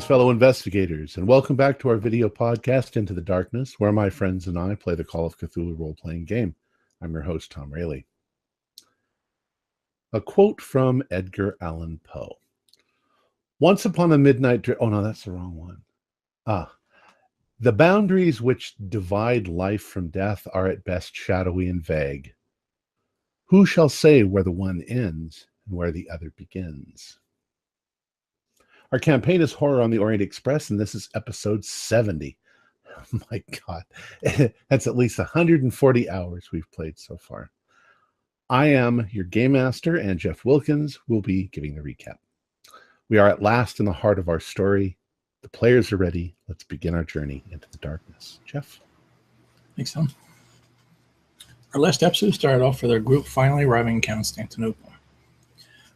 fellow investigators, and welcome back to our video podcast, Into the Darkness, where my friends and I play the Call of Cthulhu role-playing game. I'm your host, Tom Rayleigh. A quote from Edgar Allan Poe. Once upon a midnight... Oh, no, that's the wrong one. The boundaries which divide life from death are at best shadowy and vague. Who shall say where the one ends and where the other begins? Our campaign is Horror on the Orient Express, and this is episode 70. Oh my God. That's at least 140 hours we've played so far. I am your game master, and Jeff Wilkins will be giving the recap. We are at last in the heart of our story. The players are ready. Let's begin our journey into the darkness. Jeff? Thanks, Tom. Our last episode started off with our group finally arriving in Constantinople.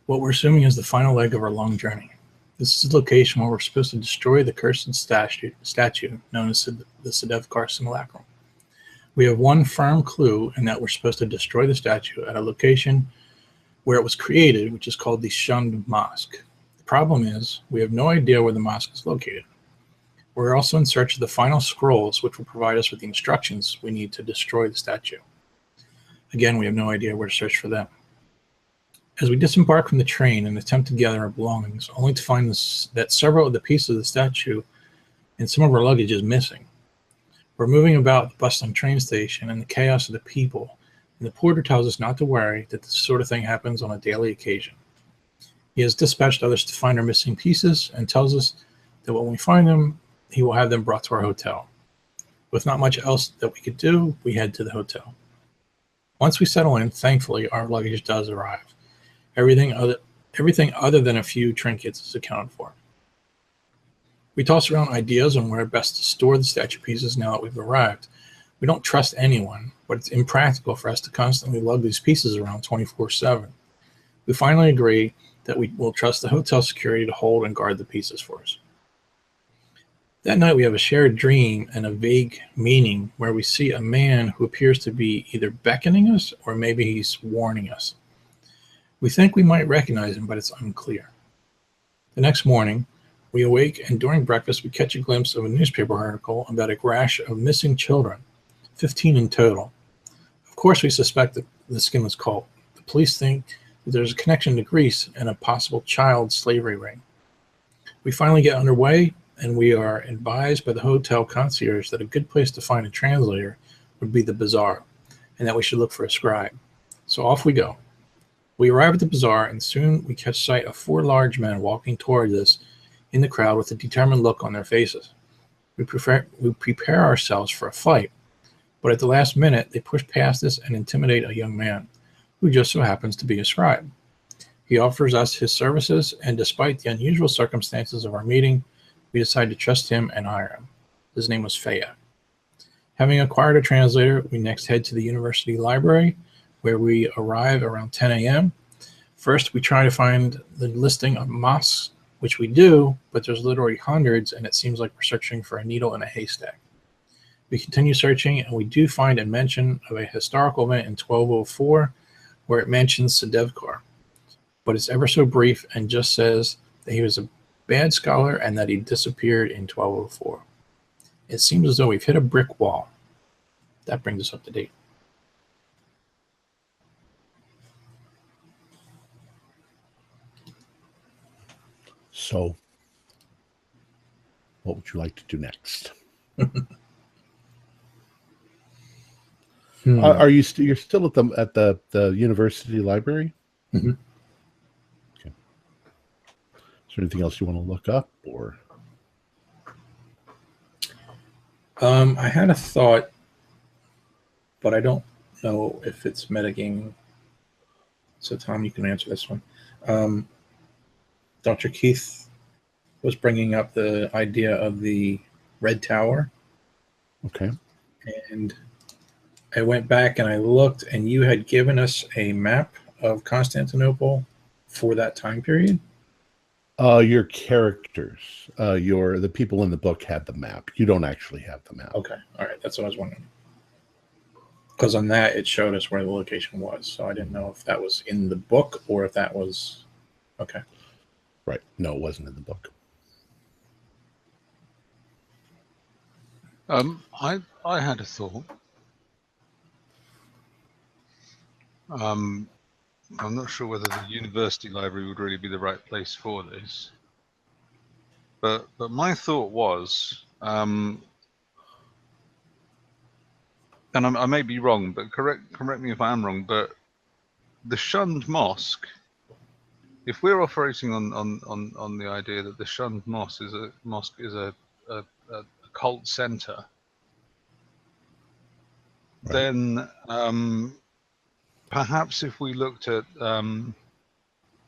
What we're assuming is the final leg of our long journey. This is the location where we're supposed to destroy the cursed statue known as the Sedevkar Simulacrum. We have one firm clue in that we're supposed to destroy the statue at a location where it was created, which is called the Shunned Mosque. The problem is, we have no idea where the mosque is located. We're also in search of the final scrolls, which will provide us with the instructions we need to destroy the statue. Again, we have no idea where to search for them. As we disembark from the train and attempt to gather our belongings, only to find that several of the pieces of the statue and some of our luggage is missing. We're moving about the bustling train station and the chaos of the people, and the porter tells us not to worry, that this sort of thing happens on a daily occasion. He has dispatched others to find our missing pieces and tells us that when we find them, he will have them brought to our hotel. With not much else that we could do, we head to the hotel. Once we settle in, thankfully, our luggage does arrive. Everything other than a few trinkets is accounted for. We toss around ideas on where best to store the statue pieces now that we've arrived. We don't trust anyone, but it's impractical for us to constantly lug these pieces around 24/7. We finally agree that we will trust the hotel security to hold and guard the pieces for us. That night we have a shared dream and a vague meaning where we see a man who appears to be either beckoning us or maybe he's warning us. We think we might recognize him, but it's unclear. The next morning, we awake, and during breakfast, we catch a glimpse of a newspaper article about a rash of missing children, 15 in total. Of course, we suspect that the skinless cult. The police think that there's a connection to Greece and a possible child slavery ring. We finally get underway, and we are advised by the hotel concierge that a good place to find a translator would be the bazaar, and that we should look for a scribe. So off we go. We arrive at the bazaar, and soon we catch sight of 4 large men walking towards us in the crowd with a determined look on their faces. We prepare ourselves for a fight, but at the last minute, they push past us and intimidate a young man, who just so happens to be a scribe. He offers us his services, and despite the unusual circumstances of our meeting, we decide to trust him and hire him. His name was Feya. Having acquired a translator, we next head to the university library, where we arrive around 10 a.m. First, we try to find the listing of mosques, which we do, but there's literally hundreds, and it seems like we're searching for a needle in a haystack. We continue searching, and we do find a mention of a historical event in 1204, where it mentions Sedevkar, but it's ever so brief and just says that he was a bad scholar and that he disappeared in 1204. It seems as though we've hit a brick wall. That brings us up to date. So, what would you like to do next? Are you you're still at the university library? Mm-hmm. Okay. Is there anything else you want to look up, or? I had a thought, but I don't know if it's metagaming. So, Tom, you can answer this one. Dr. Keith was bringing up the idea of the Red Tower. Okay. And I went back and I looked, and you had given us a map of Constantinople for that time period. Your characters, the people in the book had the map. You don't actually have the map. Okay. All right. That's what I was wondering. Because on that, it showed us where the location was. So I didn't know if that was in the book or if that was... Okay. Right. No, it wasn't in the book. I had a thought. I'm not sure whether the university library would really be the right place for this, but my thought was, and I may be wrong, but correct me if I am wrong, but the shunned mosque. If we're operating on the idea that the shunned mosque is a cult center, Right. then perhaps if we looked at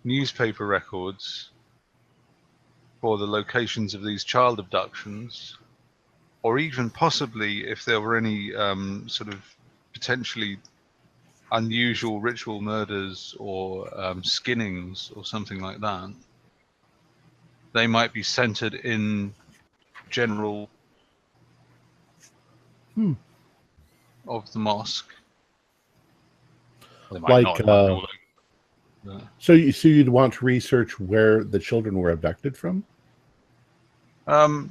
newspaper records for the locations of these child abductions, or even possibly if there were any sort of potentially unusual ritual murders or skinnings or something like that, they might be centered in general of the mosque. They might Like, not. It might be all over. so you'd want to research where the children were abducted from?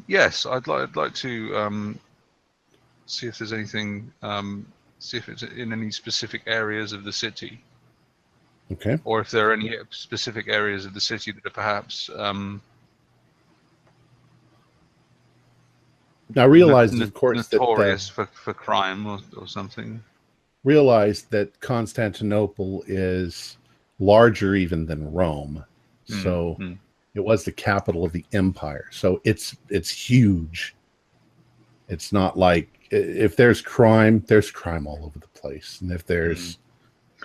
Yes, I'd like to see if there's anything. See if it's in any specific areas of the city. Okay. Or if there are any specific areas of the city that are perhaps Now realize, of course, notorious for crime or something. Realize that Constantinople is larger even than Rome, so it was the capital of the empire. So it's huge. It's not like if there's crime all over the place, and if there's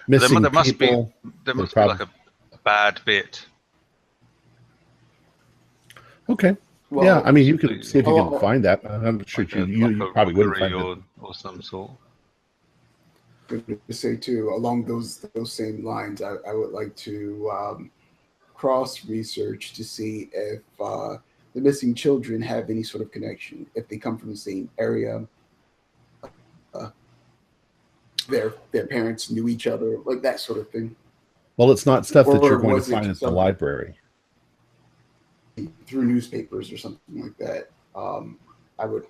missing there must people, be like a bad bit. Okay. Well, yeah, I mean, you could see if you can find that. I'm sure like you probably wouldn't find it. Or some sort. Good to say too. Along those same lines, I would like to cross research to see if the missing children have any sort of connection. If they come from the same area, their parents knew each other, like that sort of thing. Well, it's not stuff that Or you're going to was it find at the library. Through newspapers or something like that. I would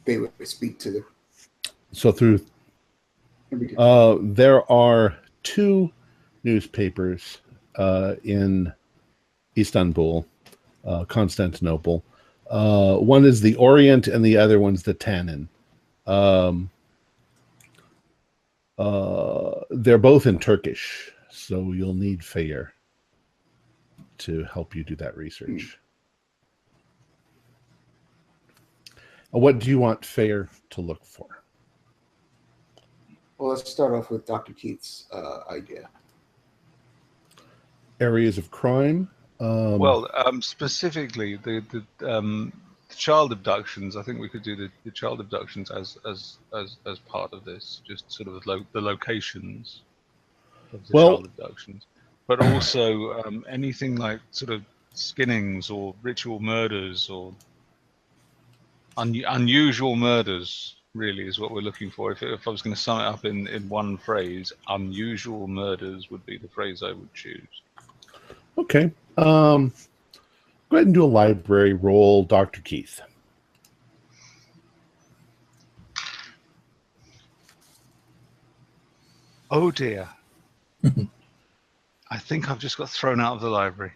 they would speak to the. So through there are two newspapers in Istanbul, Constantinople. One is the Orient and the other one's the Tannin. They're both in Turkish, so you'll need Fayer to help you do that research. What do you want Fayer to look for? Well, let's start off with Dr. Keith's idea. Areas of crime. Specifically the child abductions. I think we could do the child abductions as part of this, just sort of the locations of the child abductions, but also anything like sort of skinnings or ritual murders or unusual murders. Really is what we're looking for. If I was going to sum it up in one phrase, unusual murders would be the phrase I would choose. Okay. Go ahead and do a library roll, Dr. Keith. Oh dear. I think I've just got thrown out of the library.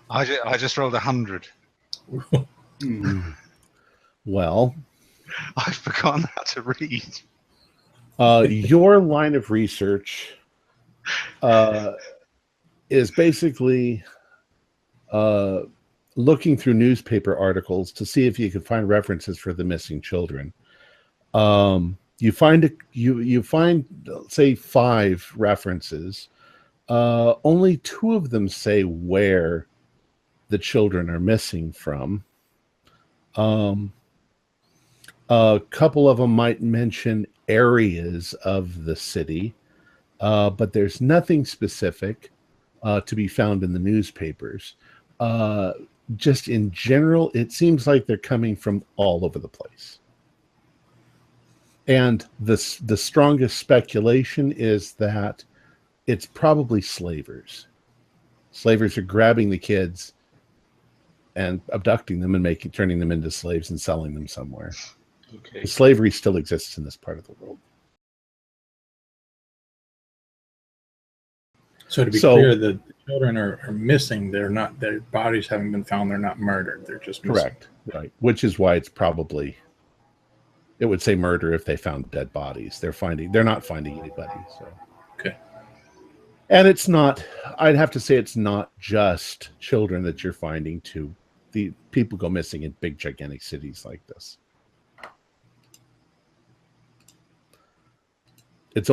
I just rolled 100. Well, I've forgotten how to read. Your line of research is basically looking through newspaper articles to see if you can find references for the missing children. You find say 5 references. Only 2 of them say where the children are missing from. A couple of them might mention areas of the city, but there's nothing specific to be found in the newspapers. Just in general, it seems like they're coming from all over the place. And the strongest speculation is that it's probably slavers. Slavers are grabbing the kids and abducting them and turning them into slaves and selling them somewhere. Okay. Slavery still exists in this part of the world. So to be clear, the children are missing. They're not. Their bodies haven't been found. They're not murdered. They're just missing. Correct. Right. Which is why it's probably, it would say murder if they found dead bodies. They're not finding anybody. So. Okay. And it's not, I'd have to say it's not just children that you're finding too. The people go missing in big, gigantic cities like this. It's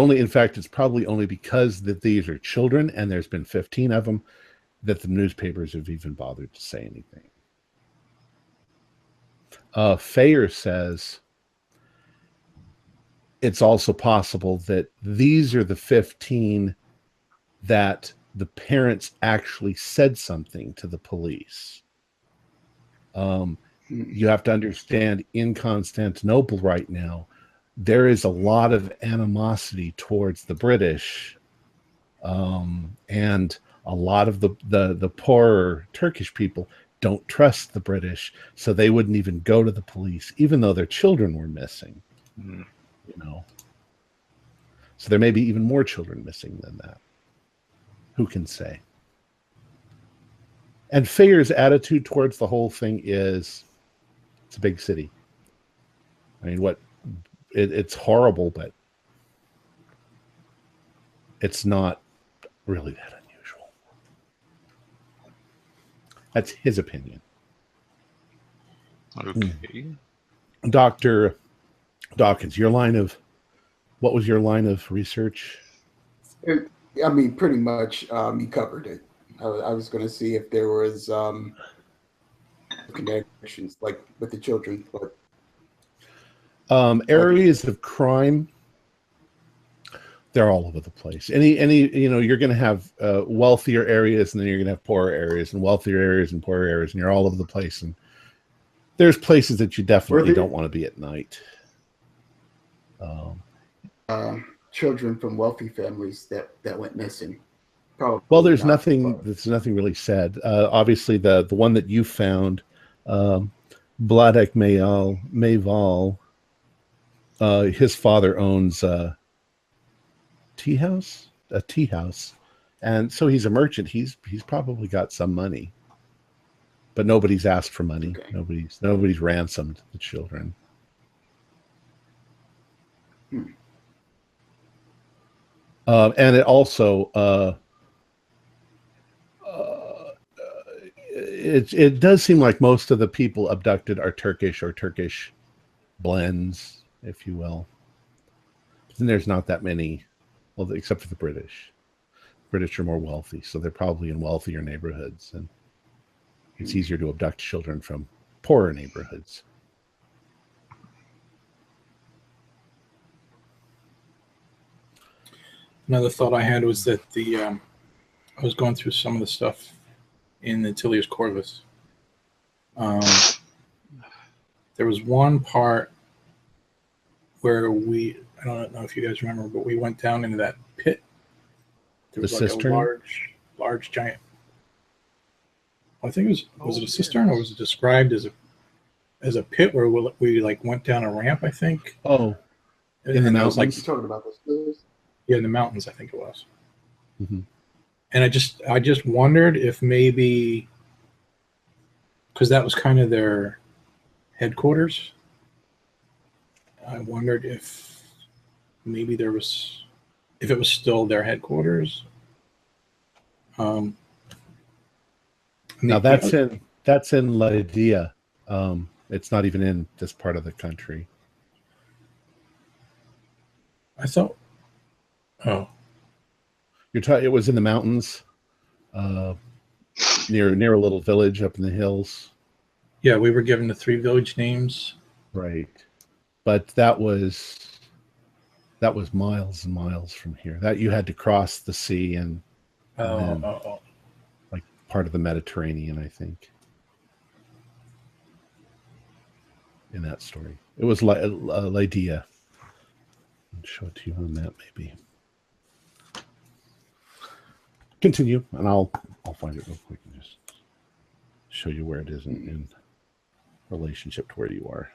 probably only because that these are children and there's been 15 of them that the newspapers have even bothered to say anything. Fayer says it's also possible that these are the 15 that the parents actually said something to the police. You have to understand, in Constantinople right now, there is a lot of animosity towards the British, and a lot of the poorer Turkish people don't trust the British, so they wouldn't even go to the police, even though their children were missing. You know, so there may be even more children missing than that. Who can say? And Fayer's attitude towards the whole thing is, it's a big city. I mean, it's horrible, but it's not really that unusual. That's his opinion. Okay. Dr. Dawkins, what was your line of research? I mean, pretty much you covered it. I was going to see if there was connections like with the children, but areas of crime, they're all over the place. Any you're going to have wealthier areas, and then you're going to have poorer areas, and wealthier areas and poorer areas, and you're all over the place. And there's places that you definitely don't want to be at night. Children from wealthy families that went missing. Probably well, there's nothing really said. Obviously, the one that you found, Vladek Mayval, his father owns a tea house, and so he's a merchant. He's probably got some money, but nobody's asked for money. Okay. Nobody's ransomed the children. And it also it does seem like most of the people abducted are Turkish or Turkish blends, if you will. And there's not that many, well, except for the British. British are more wealthy, so they're probably in wealthier neighborhoods, and it's easier to abduct children from poorer neighborhoods. Another thought I had was that I was going through some of the stuff in the Tilius Corvus. There was one part where I don't know if you guys remember, but we went down into that pit. There was cistern? a large giant. I think it was it a cistern, or was it described as a pit where we went down a ramp? I think. Oh, in the mountains. You're talking about this. Yeah, in the mountains, I think it was. Mm-hmm. And I just wondered if maybe, because that was kind of their headquarters, I wondered if maybe if it was still their headquarters. Now that's in Lydia. It's not even in this part of the country. I thought. Oh, It was in the mountains, near a little village up in the hills. Yeah, we were given the 3 village names. Right, but that was miles and miles from here. That you had to cross the sea and like part of the Mediterranean, I think. In that story, it was Lydia. I'll show it to you on that maybe. Continue, and I'll find it real quick. show you where it is in relationship to where you are.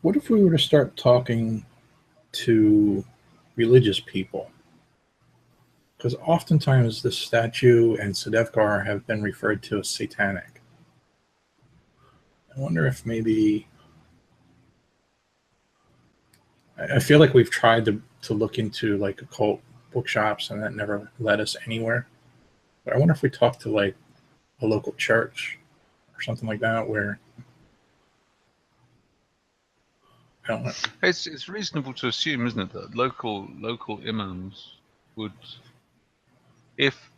What if we were to start talking to religious people? Because oftentimes the statue and Sedefkar have been referred to as satanic. I wonder if maybe... I feel like we've tried to look into like occult bookshops and that never led us anywhere. But I wonder if we talk to like a local church or something like that where... I don't know. It's reasonable to assume, isn't it, that local imams would, if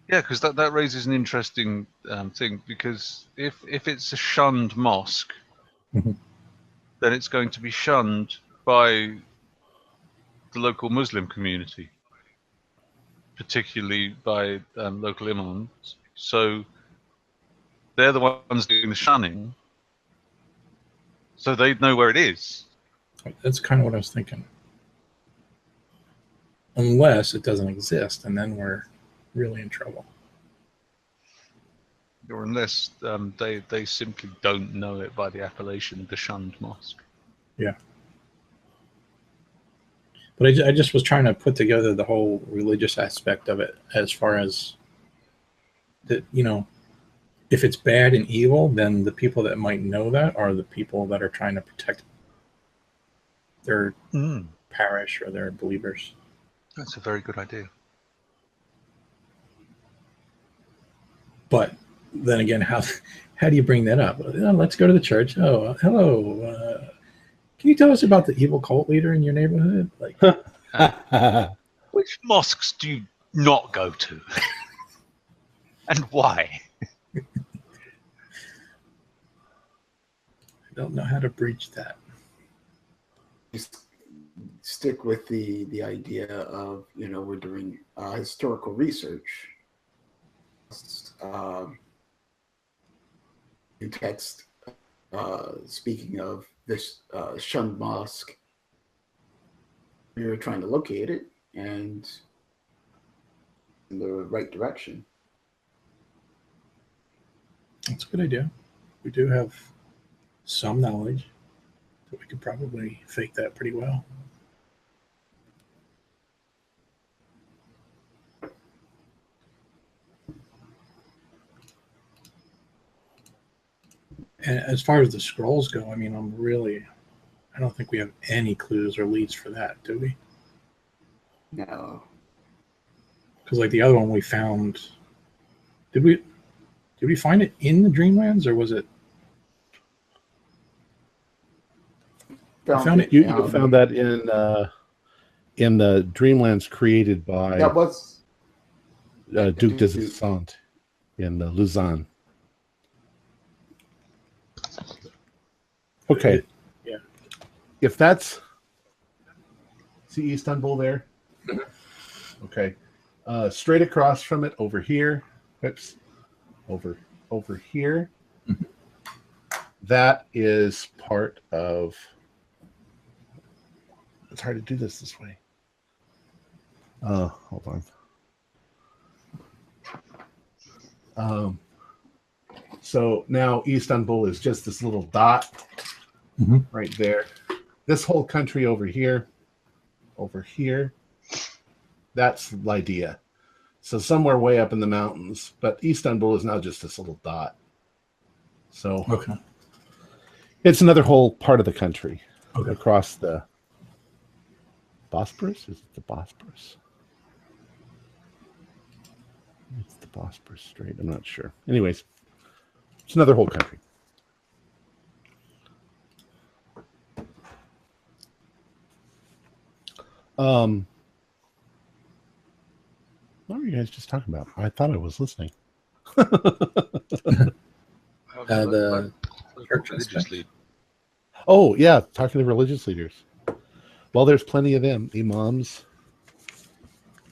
yeah, because that raises an interesting thing, because if it's a shunned mosque, Mhm. then it's going to be shunned by the local Muslim community, particularly by local imams. So they're the ones doing the shunning, so they'd know where it is. That's kind of what I was thinking. Unless it doesn't exist, and then we're really in trouble. Or unless they simply don't know it by the appellation the shunned mosque. Yeah. But I just was trying to put together the whole religious aspect of it, as far as that, you know, if it's bad and evil, then the people that might know that are the people that are trying to protect their parish or their believers. That's a very good idea. But then again, how do you bring that up? Oh, let's go to the church. Oh, hello. Can you tell us about the evil cult leader in your neighborhood? Like, which mosques do you not go to, and why? I don't know how to breach that. Just stick with the idea of, you know, we're doing historical research. In text, speaking of this shunned mosque, we were trying to locate it and in the right direction. That's a good idea. We do have some knowledge, so we could probably fake that pretty well. And as far as the scrolls go, I mean, I don't think we have any clues or leads for that, do we? No. Because like the other one we found, did we find it in the Dreamlands, or was it? Found it. You found that in the Dreamlands created by that was Duc de Zissant in Lausanne. Okay. Yeah. If that's... See Istanbul there? Okay. Straight across from it, over here. Oops. Over here. Mhm. That is part of... It's hard to do this way. Hold on. So now Istanbul is just this little dot right there. This whole country over here, that's Lydia. So somewhere way up in the mountains, but Istanbul is now just this little dot. So Okay. It's another whole part of the country Okay. across the Bosporus. Is it the Bosporus? It's the Bosporus Strait. I'm not sure. Anyways, it's another whole country. What were you guys just talking about? I thought I was listening. The church religious lead. Oh, yeah, talking to religious leaders. Well, there's plenty of them. Imams,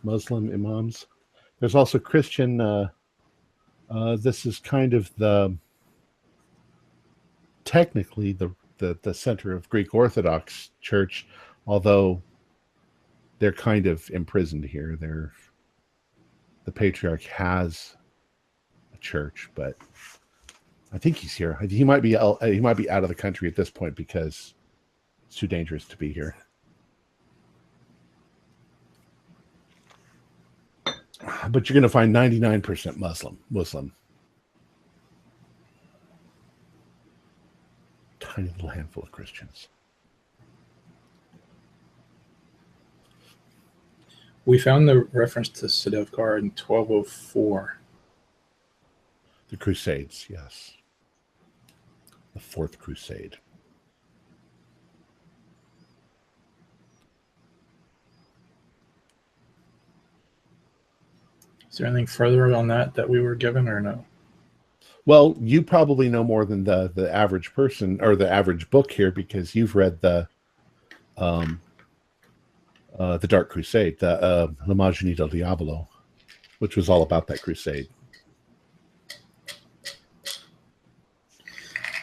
Muslim imams. There's also Christian. This is kind of technically the center of Greek Orthodox Church, although they're kind of imprisoned here. The patriarch has church, but I think he's here. He might be out of the country at this point because it's too dangerous to be here. But you're going to find 99% Muslim. Tiny little handful of Christians. We found the reference to Sedefkar in 1204. The Crusades, yes. The Fourth Crusade. Is there anything further on that we were given, or no? Well, you probably know more than the average person or the average book here because you've read the Dark Crusade, the L'Immagine del Diavolo, which was all about that crusade.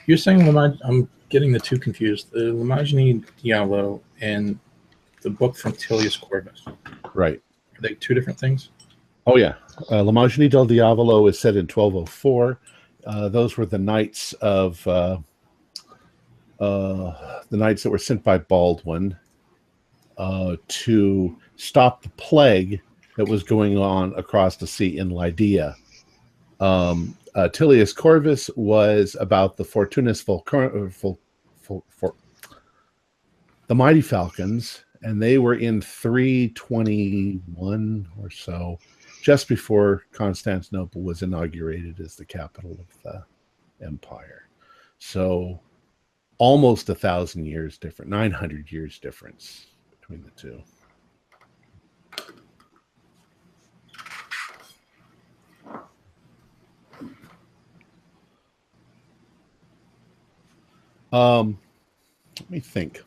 You're saying I'm getting the two confused. The L'Immagine Diavolo and the book from Tilius Corvus. Right. Are they two different things? Oh, yeah. L'Immagine del Diavolo is set in 1204. Those were the knights of the knights that were sent by Baldwin to stop the plague that was going on across the sea in Lydia. Tilius Corvus was about the Fortunis the Mighty Falcons, and they were in 321 or so, just before Constantinople was inaugurated as the capital of the empire. So almost 1,000 years different, 900 years difference between the two. Let me think.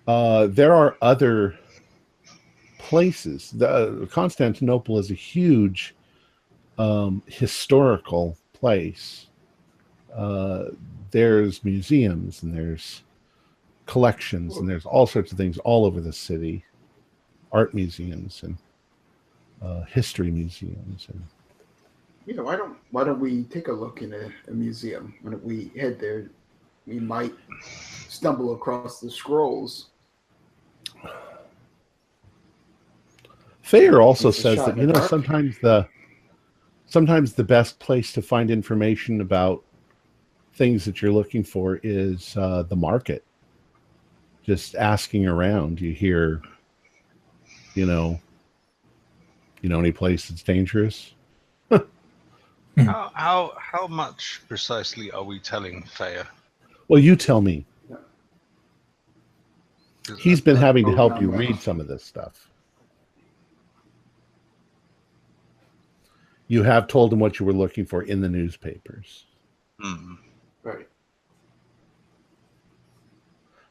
There are other places. Constantinople is a huge historical place. There's museums and there's collections and there's all sorts of things all over the city. Art museums and history museums. And why don't we take a look in a museum? When we head there, we might stumble across the scrolls. Thayer also says that sometimes the best place to find information about things that you're looking for is the market. Just asking around, you hear, any place that's dangerous. How much precisely are we telling Thayer? Well, you tell me. He's been having to help you read some of this stuff. You have told him what you were looking for in the newspapers. Mm. Right.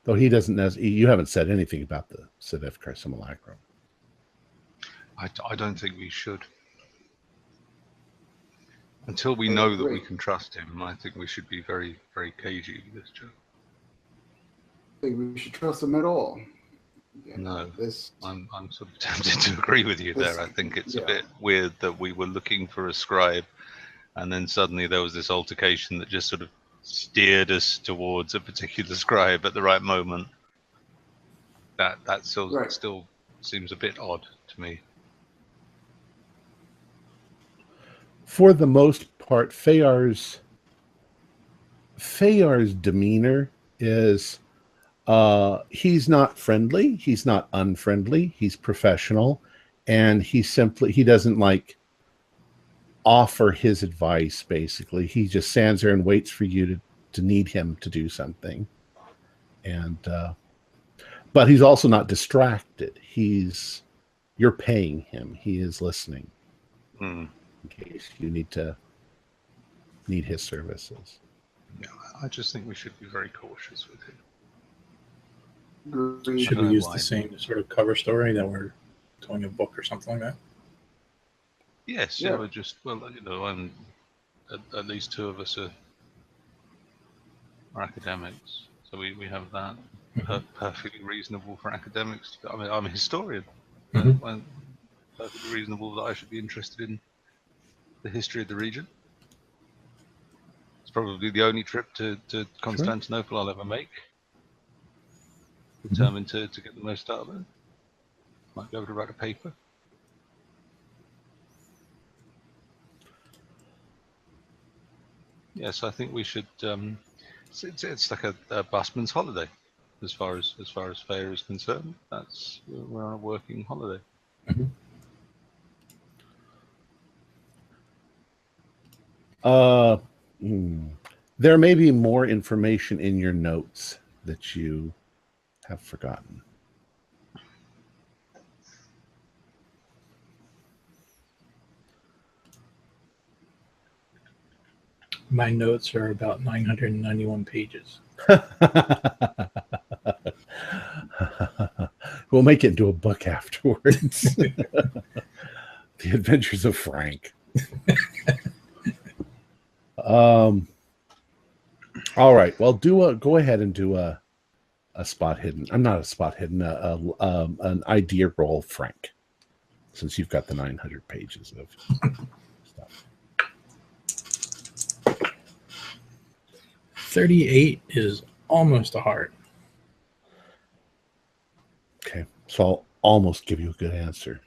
Though he doesn't you haven't said anything about the Sedefkar simulacrum. I don't think we should. Until we know that we can trust him, I think we should be very, very cagey with this joke. I think we should trust him at all. No, I'm sort of tempted to agree with you there. I think it's a bit weird that we were looking for a scribe, and then suddenly there was this altercation that just sort of steered us towards a particular scribe at the right moment. That still seems a bit odd to me. For the most part, Fayar's demeanor is he's not friendly, he's not unfriendly, he's professional, and he doesn't offer his advice. Basically, he just stands there and waits for you to need him to do something. And but he's also not distracted. You're paying him. He is listening. In case you need his services. Yeah, I just think we should be very cautious with him. Should we use the same sort of cover story that we're telling a book or something like that? Yes, yeah. I'm at least two of us are academics, so we have that. Perfectly reasonable for academics. I mean, I'm a historian. Perfectly reasonable that I should be interested in the history of the region. It's probably the only trip to Constantinople I'll ever make. Determined to get the most out of it. Might be able to write a paper. Yes, I think we should. It's like a busman's holiday, as far as fare is concerned. We're on a working holiday. There may be more information in your notes that you have forgotten. My notes are about 991 pages. We'll make it into a book afterwards. The Adventures of Frank. All right. Well, go ahead and do a spot hidden. I'm not a spot hidden. An idea roll, Frank, since you've got the 900 pages of stuff. 38 is almost a heart. Okay, so I'll almost give you a good answer.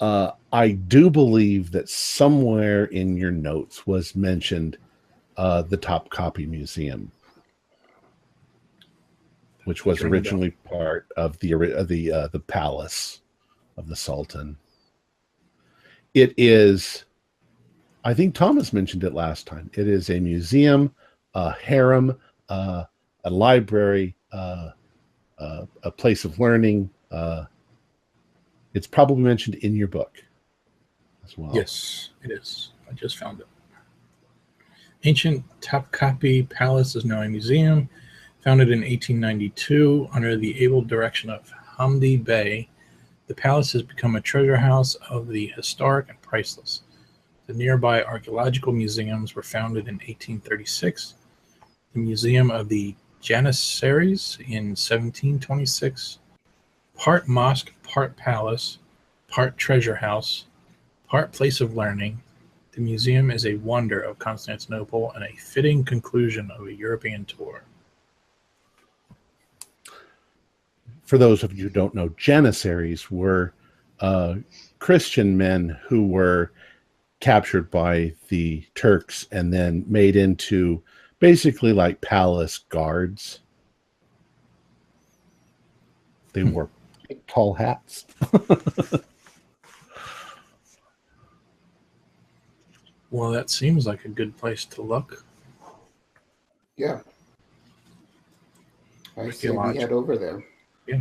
I do believe that somewhere in your notes was mentioned the Top Copy Museum, which was originally part of the palace of the Sultan. It is, I think Thomas mentioned it last time. It is a museum, a harem, a library, a place of learning. It's probably mentioned in your book as well. Yes, it is. I just found it. Ancient Topkapi Palace is now a museum. Founded in 1892 under the able direction of Hamdi Bey, the palace has become a treasure house of the historic and priceless. The nearby archaeological museums were founded in 1836. The Museum of the Janissaries in 1726. Part mosque, part palace, part treasure house, part place of learning. The museum is a wonder of Constantinople and a fitting conclusion of a European tour. For those of you who don't know, Janissaries were Christian men who were captured by the Turks and then made into basically like palace guards. They wore tall hats. Well, that seems like a good place to look. Yeah. I say we head over there. Yeah.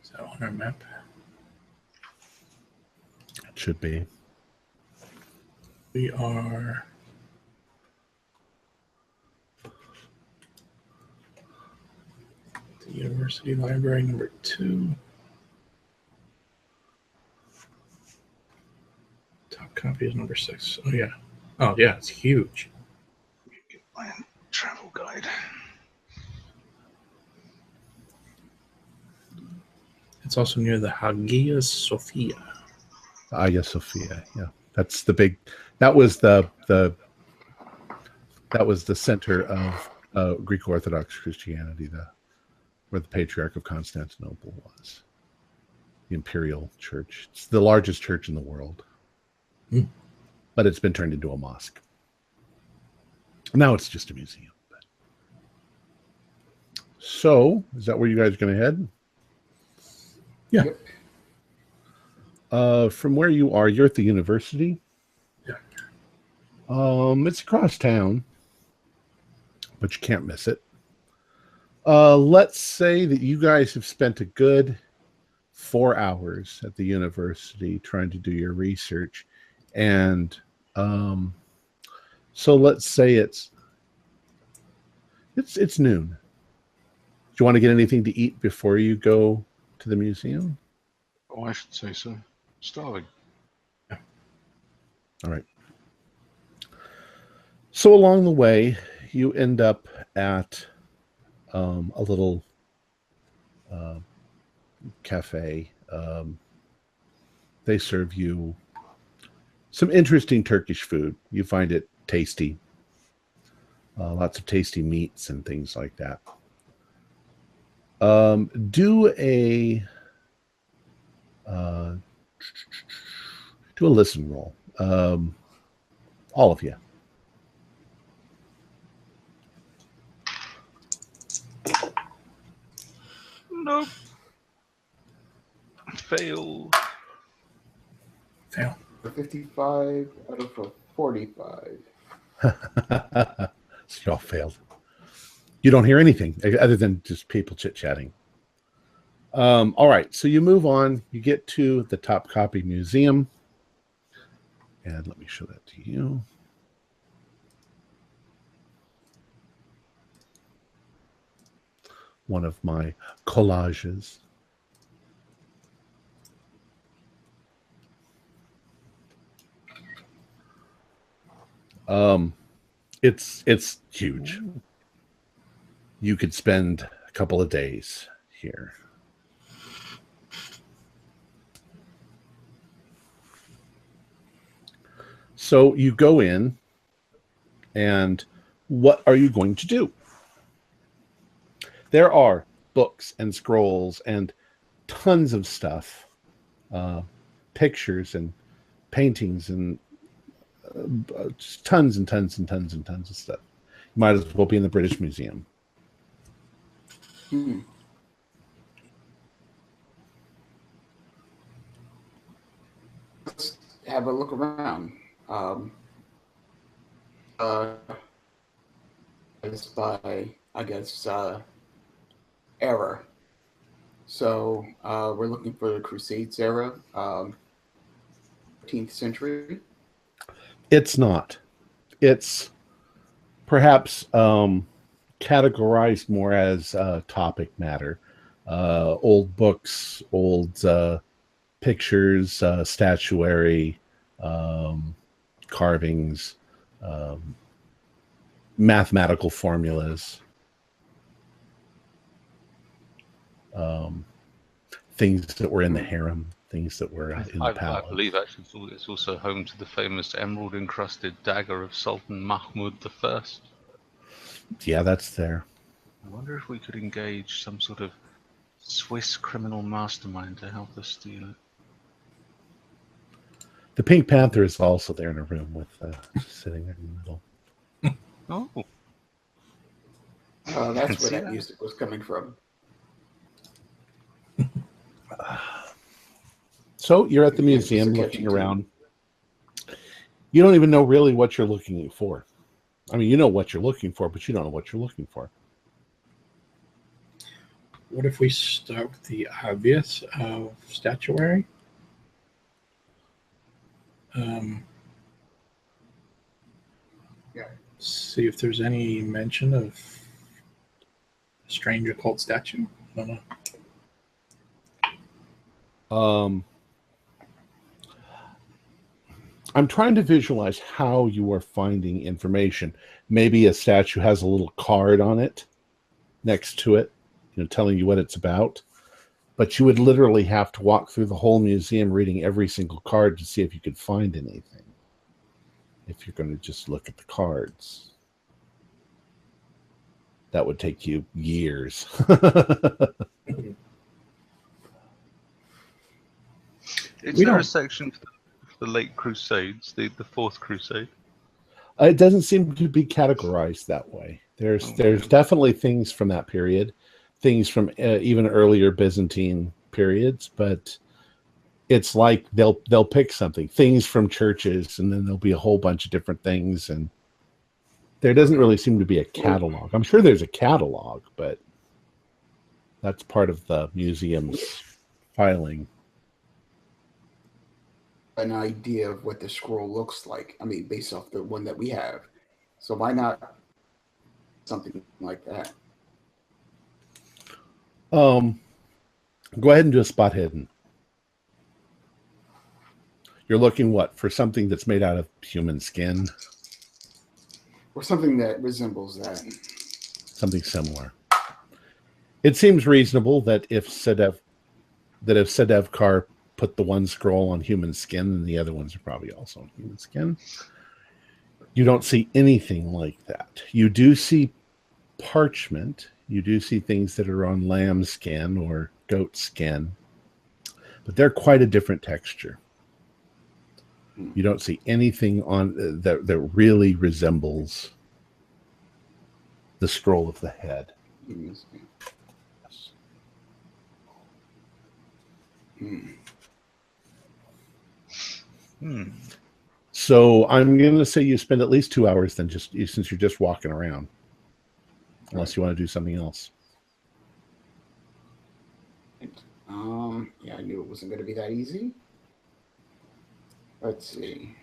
Is that on our map? It should be. We are the University Library number 2. Top copy is number 6. Oh yeah. Oh yeah, it's huge. Get my travel guide. It's also near the Hagia Sophia. Hagia Sophia, yeah. That's the big. That was the center of Greek Orthodox Christianity, where the Patriarch of Constantinople was. The Imperial Church. It's the largest church in the world. But it's been turned into a mosque. Now it's just a museum. So, is that where you guys are going to head? Yeah. From where you are, you're at the university. Yeah. It's across town, but you can't miss it. Let's say that you guys have spent a good 4 hours at the university trying to do your research. And so let's say it's noon. Do you want to get anything to eat before you go to the museum? Oh, I should say so. Starving. Yeah. All right. So along the way, you end up at a little cafe. They serve you some interesting Turkish food. You find it tasty. Lots of tasty meats and things like that. Do a listen roll. All of you. Nope. Fail. Fail. 55 out of 45. So y'all failed. You don't hear anything other than just people chit-chatting. All right, so you move on. You get to the Topkapi Museum. And let me show that to you. One of my collages. It's huge. You could spend a couple of days here. So you go in, and what are you going to do? There are books and scrolls and tons of stuff, pictures and paintings and just tons and tons and tons and tons of stuff. You might as well be in the British Museum. Let's have a look around. It's by, I guess, era. So we're looking for the Crusades era, 13th century. It's not. It's perhaps categorized more as topic matter. Old books, old pictures, statuary, carvings, mathematical formulas, things that were in the harem, things that were in the palace. I believe actually it's also home to the famous emerald-encrusted dagger of Sultan Mahmud I. Yeah, that's there. I wonder if we could engage some sort of Swiss criminal mastermind to help us steal it. The Pink Panther is also there in a room with sitting there in the middle. Oh. That's where that music was coming from. So you're at the museum looking around. You don't even know really what you're looking for. I mean, you know what you're looking for, but you don't know what you're looking for. What if we start with the obvious of statuary? Yeah. See if there's any mention of a strange occult statue. I don't know. I'm trying to visualize how you are finding information. Maybe a statue has a little card on it next to it, telling you what it's about. But you would literally have to walk through the whole museum reading every single card to see if you could find anything. If you're going to just look at the cards. That would take you years. Is there a section for the late Crusades, the Fourth Crusade? It doesn't seem to be categorized that way. There's definitely things from that period, things from even earlier Byzantine periods, but it's like they'll pick something, things from churches, and then there'll be a whole bunch of different things, and there doesn't really seem to be a catalog. I'm sure there's a catalog, but that's part of the museum's filing. An idea of what the scroll looks like. I mean, based off the one that we have. So why not something like that? Go ahead and do a spot hidden. You're looking for something that's made out of human skin? Or something that resembles that. Something similar. It seems reasonable that if Sedef that if Sedevkar put the one scroll on human skin, and the other ones are probably also on human skin. You don't see anything like that. You do see parchment. You do see things that are on lamb skin or goat skin, but they're quite a different texture. You don't see anything on that really resembles the scroll of the head. So I'm going to say you spend at least 2 hours then, since you're just walking around, unless you want to do something else. Yeah, I knew it wasn't going to be that easy. Let's see.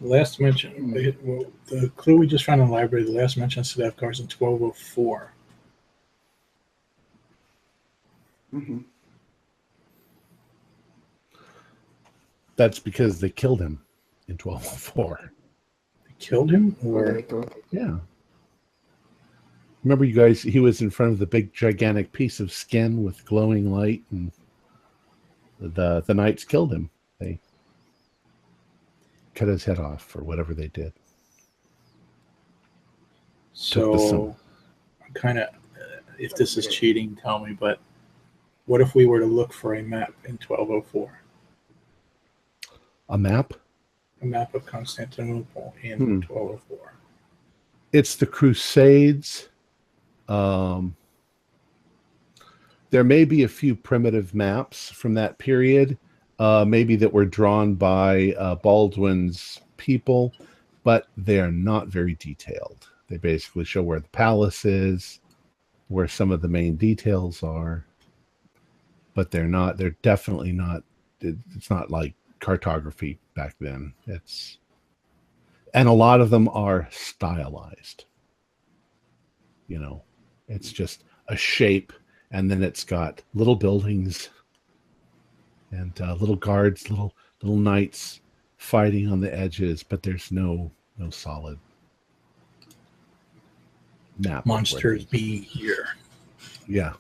The last mention, the clue we just found in the library, the last mention of Sedevkar is in 1204. Mm-hmm. That's because they killed him in 1204. They killed him? Or Yeah. Remember, you guys, he was in front of the big, gigantic piece of skin with glowing light, and the knights killed him. They cut his head off, or whatever they did. So, I'm kind of, if this is cheating, tell me, but what if we were to look for a map in 1204? A map? A map of Constantinople in 1204. It's the Crusades. There may be a few primitive maps from that period, maybe that were drawn by Baldwin's people, but they are not very detailed. They basically show where the palace is, where some of the main details are, but they're definitely not, it's not like cartography back then. And a lot of them are stylized. You know, it's just a shape, and then it's got little buildings and little guards, little knights fighting on the edges, but there's no solid map. Monsters be here. Yeah.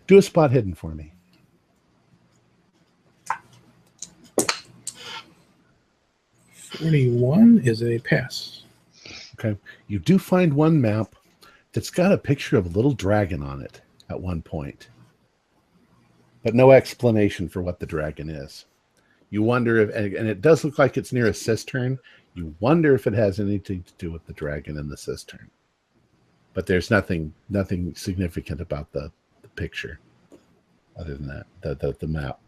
Do a spot hidden for me. $41 is a pass. Okay. You do find one map that's got a picture of a little dragon on it at one point, but no explanation for what the dragon is. You wonder if, and it does look like it's near a cistern. You wonder if it has anything to do with the dragon in the cistern, but there's nothing significant about the picture other than that, the map.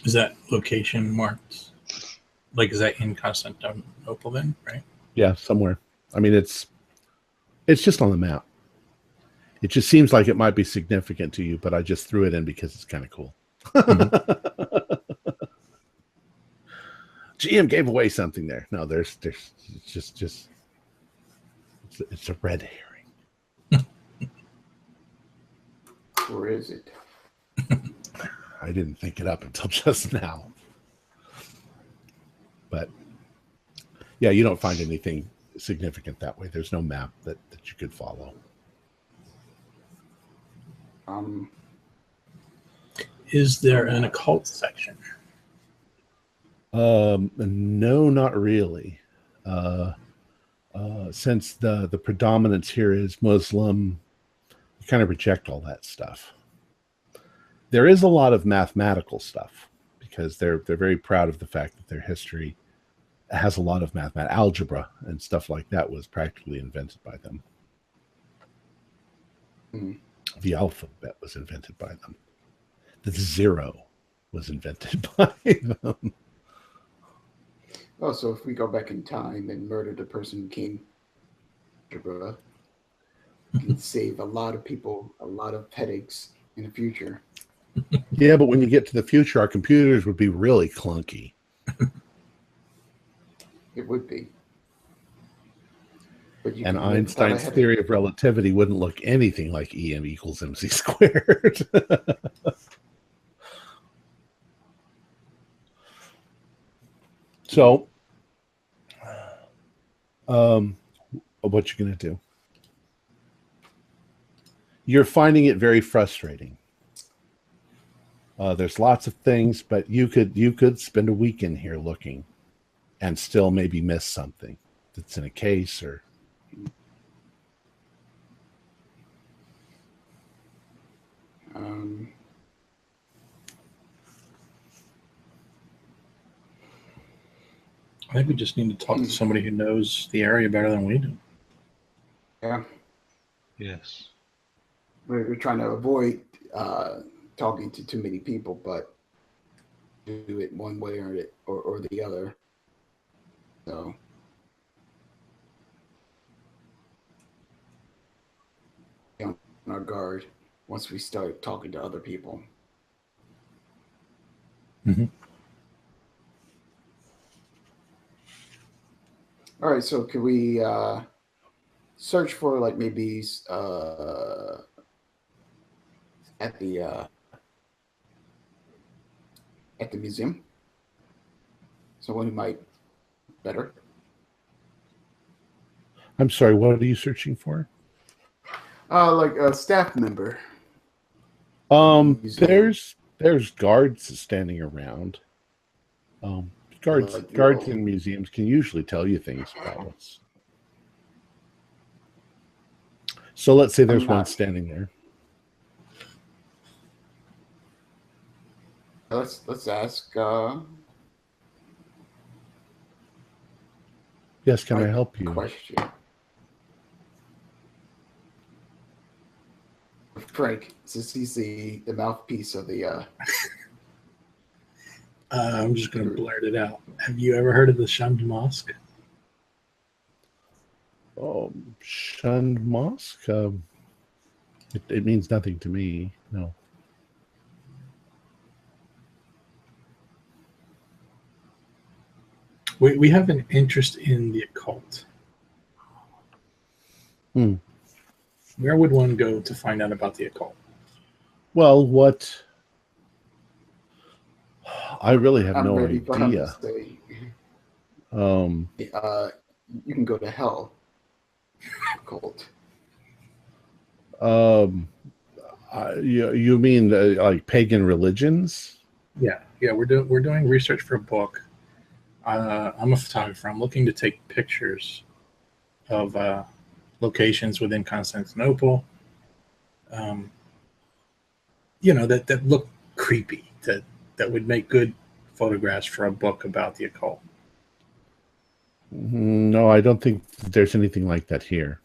Is that location marked? Like, is that in Constantinople then, right? Yeah, somewhere. I mean, it's just on the map. It just seems like it might be significant to you, but I just threw it in because it's kind of cool. GM gave away something there. No, there's it's just it's a red herring. Where is it? I didn't think it up until just now. But yeah, you don't find anything significant that way. There's no map that you could follow. Is there an occult section? No, not really. Since the predominance here is Muslim, you kind of reject all that stuff. There is a lot of mathematical stuff because they're very proud of the fact that their history has a lot of algebra and stuff like that was practically invented by them. The alphabet was invented by them. The zero was invented by them. Oh, so if we go back in time and murdered a person who came, algebra can save a lot of people a lot of headaches in the future. Yeah, but when you get to the future, our computers would be really clunky. It would be. But And Einstein's theory of relativity wouldn't look anything like EM equals MC squared. So, what you gonna do? You're finding it very frustrating. There's lots of things, but you could spend a week in here looking, and still maybe miss something that's in a case or. I think we just need to talk to somebody who knows the area better than we do. Yeah. Yes. We're trying to avoid talking to too many people, but do it one way or the other. So. On our guard once we start talking to other people. Mm-hmm. All right, so could we search for like maybe at the museum? Someone who might better. I'm sorry, what are you searching for? Like a staff member. There's guards standing around. Guards in museums can usually tell you things about what's. So let's say there's one standing there. Let's ask. Yes, can I help you? Question. Frank, since he's the mouthpiece of the. I'm just going to blurt it out. Have you ever heard of the Shunned Mosque? Shunned Mosque? It means nothing to me. No. We have an interest in the occult. Where would one go to find out about the occult? Well, I really have no idea. You can go to hell. Occult. You mean like pagan religions? Yeah. We're doing research for a book. I'm a photographer. I'm looking to take pictures of locations within Constantinople. That look creepy. That would make good photographs for a book about the occult. No, I don't think there's anything like that here.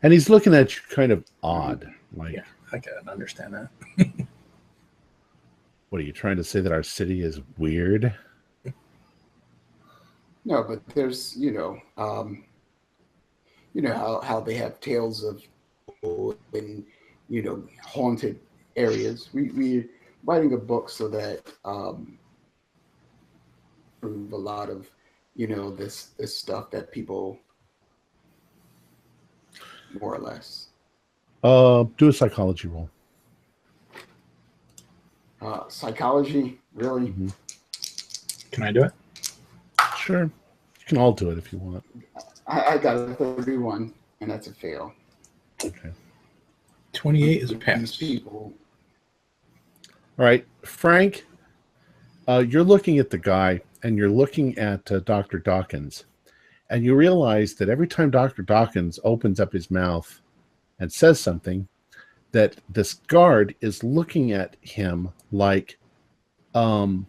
And he's looking at you kind of odd. Like, yeah, I can understand that. What are you trying to say, that our city is weird? No, but there's how they have tales of in haunted areas. We're writing a book so that prove a lot of this stuff that people more or less. Do a psychology roll. Psychology, really? Mm-hmm. Can I do it? Sure. You can all do it if you want. I got a 31, and that's a fail. Okay. 28 is a pass. These people. All right, Frank, you're looking at the guy, and you're looking at Dr. Dawkins, and you realize that every time Dr. Dawkins opens up his mouth and says something, that this guard is looking at him like, I'm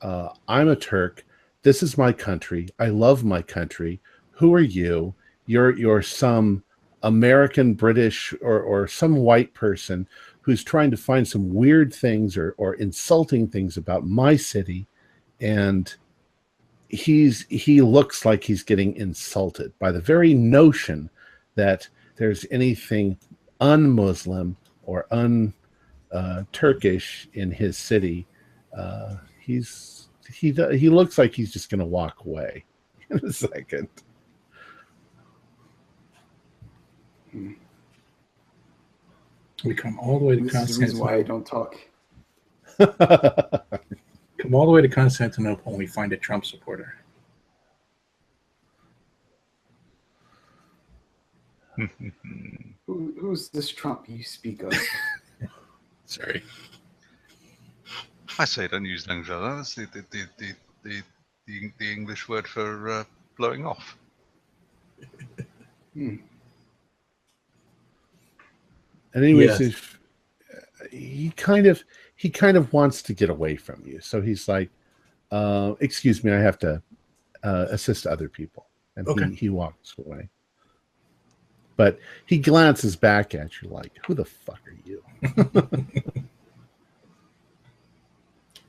a Turk. This is my country. I love my country. Who are you? You're some American, British, or some white person who's trying to find some weird things or insulting things about my city. And he looks like he's getting insulted by the very notion that there's anything un-Muslim or un-Turkish in his city. He looks like he's just going to walk away in a second. We come all the way to This is the reason why I Constantinople. don't talk. Come all the way to Constantinople and we find a Trump supporter. Who's this Trump you speak of? Sorry. I say don't use language like that. That's the English word for blowing off. And anyways, Yes. if he kind of wants to get away from you, so he's like, "Excuse me, I have to assist other people," and Okay. he walks away. But he glances back at you like, "Who the fuck are you?"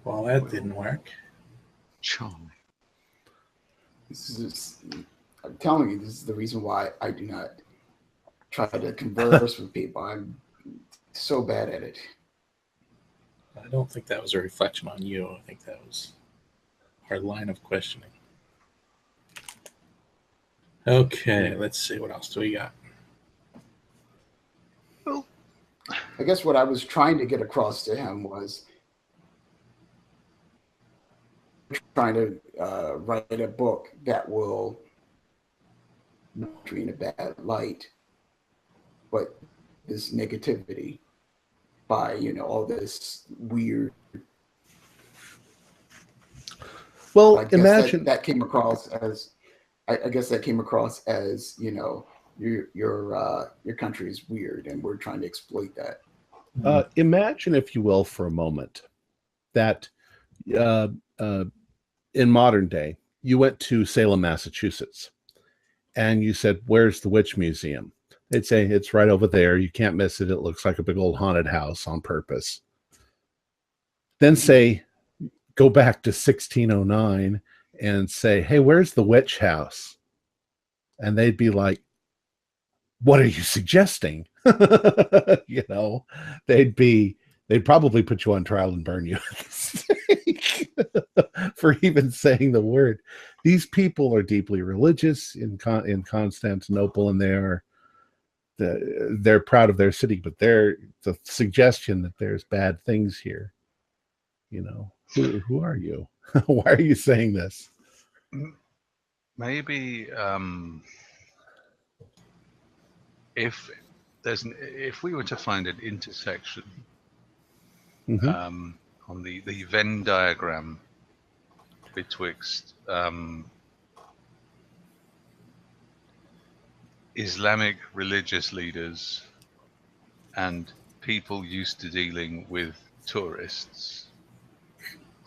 Well, that didn't work. Charming. I'm telling you, this is the reason why I do not try to converse with people. I'm so bad at it. I don't think that was a reflection on you. I think that was our line of questioning. Okay, let's see. What else do we got? Well, I guess what I was trying to get across to him was trying to write a book that will not be in a bad light, but this negativity by all this weird. Well, I guess imagine that came across as. I guess that came across as your country is weird and we're trying to exploit that. Imagine, if you will, for a moment, that in modern day, you went to Salem, Massachusetts, and you said, "Where's the Witch Museum?" They'd say, "It's right over there. You can't miss it. It looks like a big old haunted house on purpose." Then say, go back to 1609 and say, "Hey, where's the witch house?" And they'd be like, "What are you suggesting?" They'd probably put you on trial and burn you at the stake for even saying the word. These people are deeply religious in Constantinople, and they're proud of their city, but the suggestion that there's bad things here. Who are you? Why are you saying this? maybe if we were to find an intersection on the Venn diagram betwixt Islamic religious leaders and people used to dealing with tourists,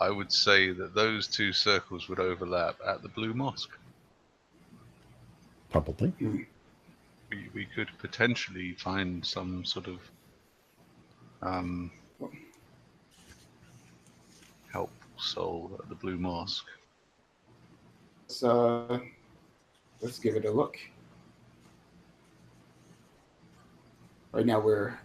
I would say that those two circles would overlap at the Blue Mosque. Probably. We could potentially find some sort of helpful soul at the Blue Mosque. So let's give it a look. Right now we're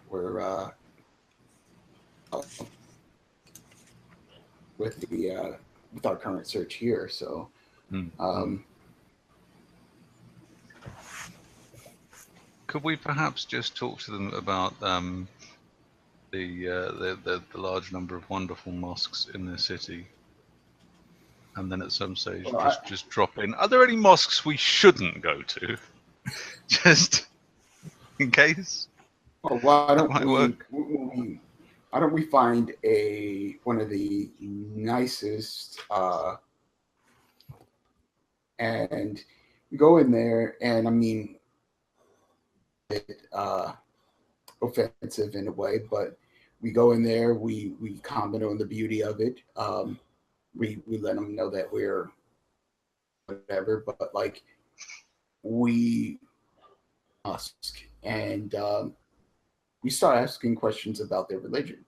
with our current search here. So could we perhaps just talk to them about the large number of wonderful mosques in their city, and then at some stage just drop in, are there any mosques we shouldn't go to? Just in case. Well, why don't might work. why don't we find one of the nicest and go in there, and I mean offensive in a way, but we go in there, we comment on the beauty of it. We let them know that we're whatever, but like we ask, and we start asking questions about their religion.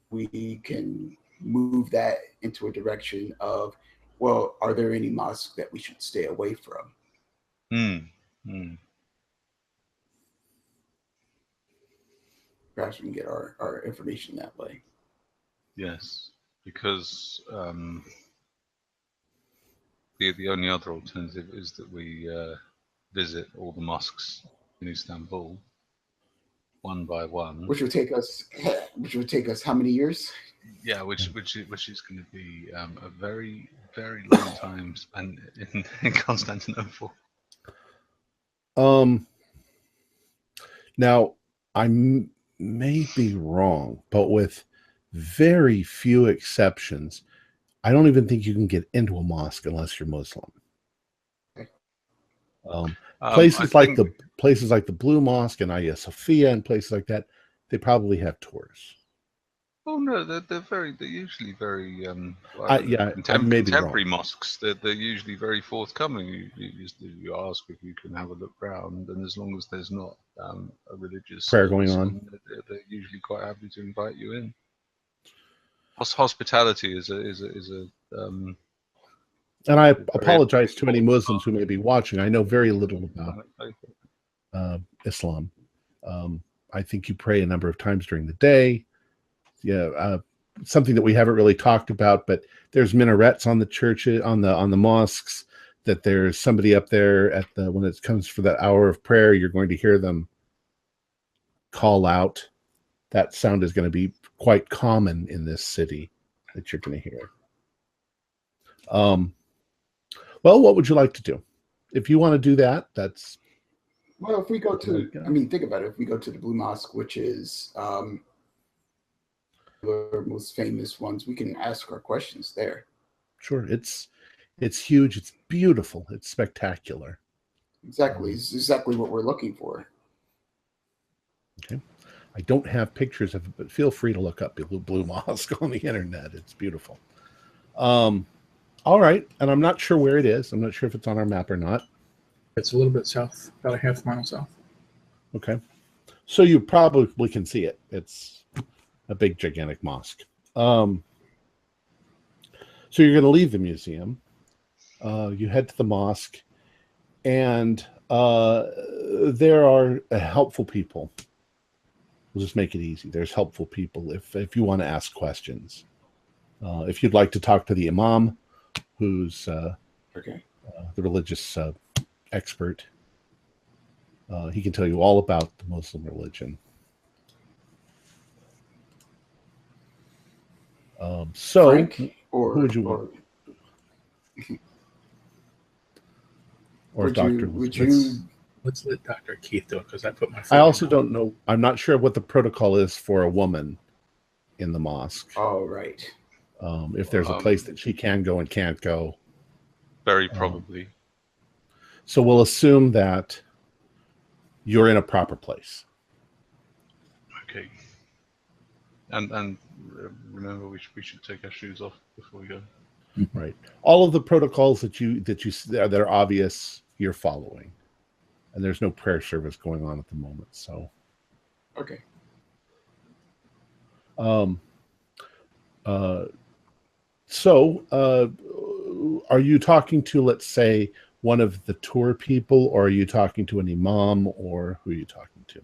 We can move that into a direction of, well, are there any mosques that we should stay away from? Perhaps we can get our information that way. Yes, because the only other alternative is that we visit all the mosques in Istanbul one by one. Which would take us how many years? Yeah, which is going to be a very, very long time spent in Constantinople. Now, may be wrong, but with very few exceptions, I don't even think you can get into a mosque unless you're Muslim. Places like the Blue Mosque and Hagia Sophia and places like that, they probably have tours. Oh no, they're usually very contemporary mosques. They're usually very forthcoming. You ask if you can have a look round, and as long as there's not a religious prayer going on, they're usually quite happy to invite you in. Hospitality is a and I apologize to any Muslims who may be watching. I know very little about Islam. I think you pray a number of times during the day. Yeah, something that we haven't really talked about, but there's minarets on the churches, on the mosques. That there's somebody up there when it comes for that hour of prayer, you're going to hear them call out. That sound is going to be quite common in this city that you're going to hear. Well, what would you like to do? If you want to do that, that's... Well, if we go to... think about it. If we go to the Blue Mosque, which is the most famous ones, we can ask our questions there. Sure. It's huge. It's beautiful. It's spectacular. Exactly. It's exactly what we're looking for. Okay. I don't have pictures of it, but feel free to look up Blue Mosque on the internet. It's beautiful. All right. And I'm not sure where it is. I'm not sure if it's on our map or not. It's a little bit south, about a half mile south. Okay. So you probably can see it. It's a big, gigantic mosque. So you're going to leave the museum. You head to the mosque, and there are helpful people. We'll just make it easy. There's helpful people if you want to ask questions. If you'd like to talk to the imam, who's the religious expert, he can tell you all about the Muslim religion. So, Frank, who would you want? Or Dr. Let's let Dr. Keith do it, because I put my... I also don't know. I'm not sure what the protocol is for a woman in the mosque. Oh, right. If there's a place that she can go and can't go. Very probably. So we'll assume that you're in a proper place. Okay. And remember, we should take our shoes off before we go. Right. All of the protocols that are obvious, you're following. And there's no prayer service going on at the moment. So. Okay. Are you talking to, let's say, one of the tour people, or are you talking to an imam, or who are you talking to?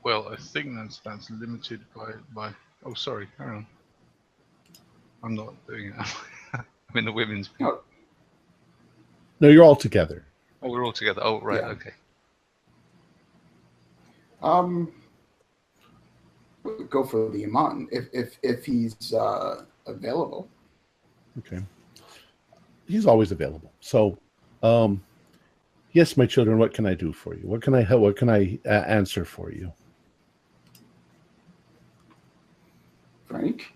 Well, I think that's limited by. Oh, sorry. Hang on. I'm not doing it. I'm in the women's. No, you're all together. Oh, we're all together. Oh, right. Yeah. Okay. We'll go for the imam if he's available. Okay. He's always available. So, yes, my children, what can I do for you? What can I answer for you? Frank?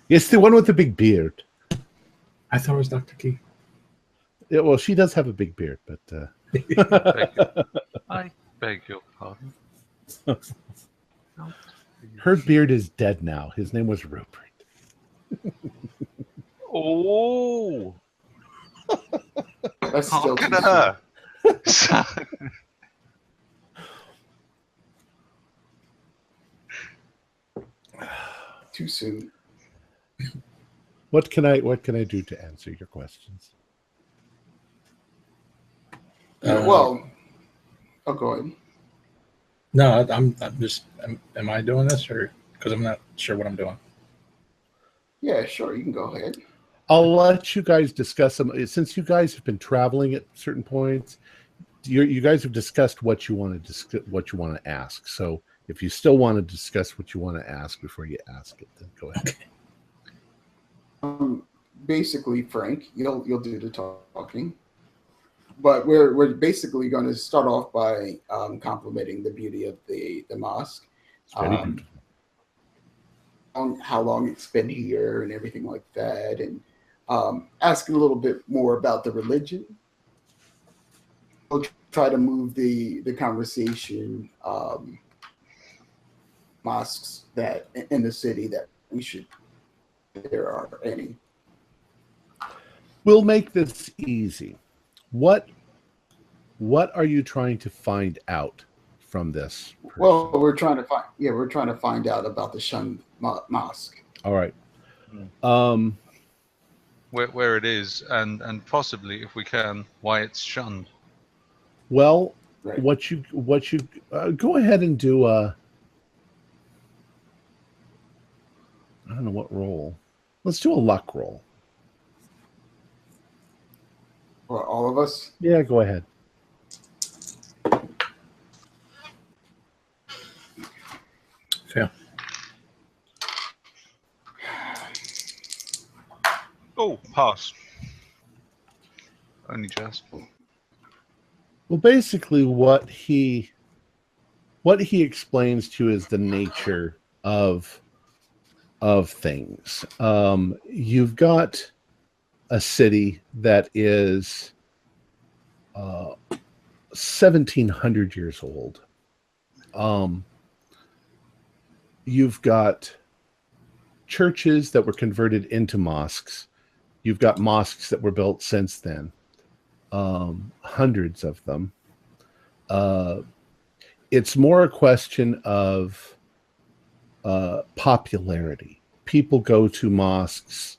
Yes, the one with the big beard. I thought it was Dr. Keith. Yeah, well, she does have a big beard, but I beg your pardon. Her beard is dead now. His name was Rupert. Oh, That's still look at her. Too soon. What can I do to answer your questions? Well, go ahead. No, I'm just. Am I doing this, or because I'm not sure what I'm doing? Yeah, sure. You can go ahead. I'll let you guys discuss them. Since you guys have been traveling at certain points, you guys have discussed what you want to ask. So if you still want to discuss what you want to ask before you ask it, then go ahead. Basically, Frank, you'll do the talking, but we're basically going to start off by complimenting the beauty of the mosque, Beautiful. on how long it's been here and everything like that, and asking a little bit more about the religion. We'll try to move the conversation, mosques that in the city that we should, if there are any. We'll make this easy. What are you trying to find out from this person? Well, we're trying to find out about the shunned mosque. All right. Where it is, and possibly, if we can, why it's shunned. Well, Right. what you go ahead and do I don't know what roll. Let's do a luck roll. For all of us. Yeah, go ahead. Fail. Oh, pass. Only just. Well, basically, what he explains to you is the nature of things. You've got a city that is 1,700 years old. You've got churches that were converted into mosques. You've got mosques that were built since then. Hundreds of them. It's more a question of popularity. People go to mosques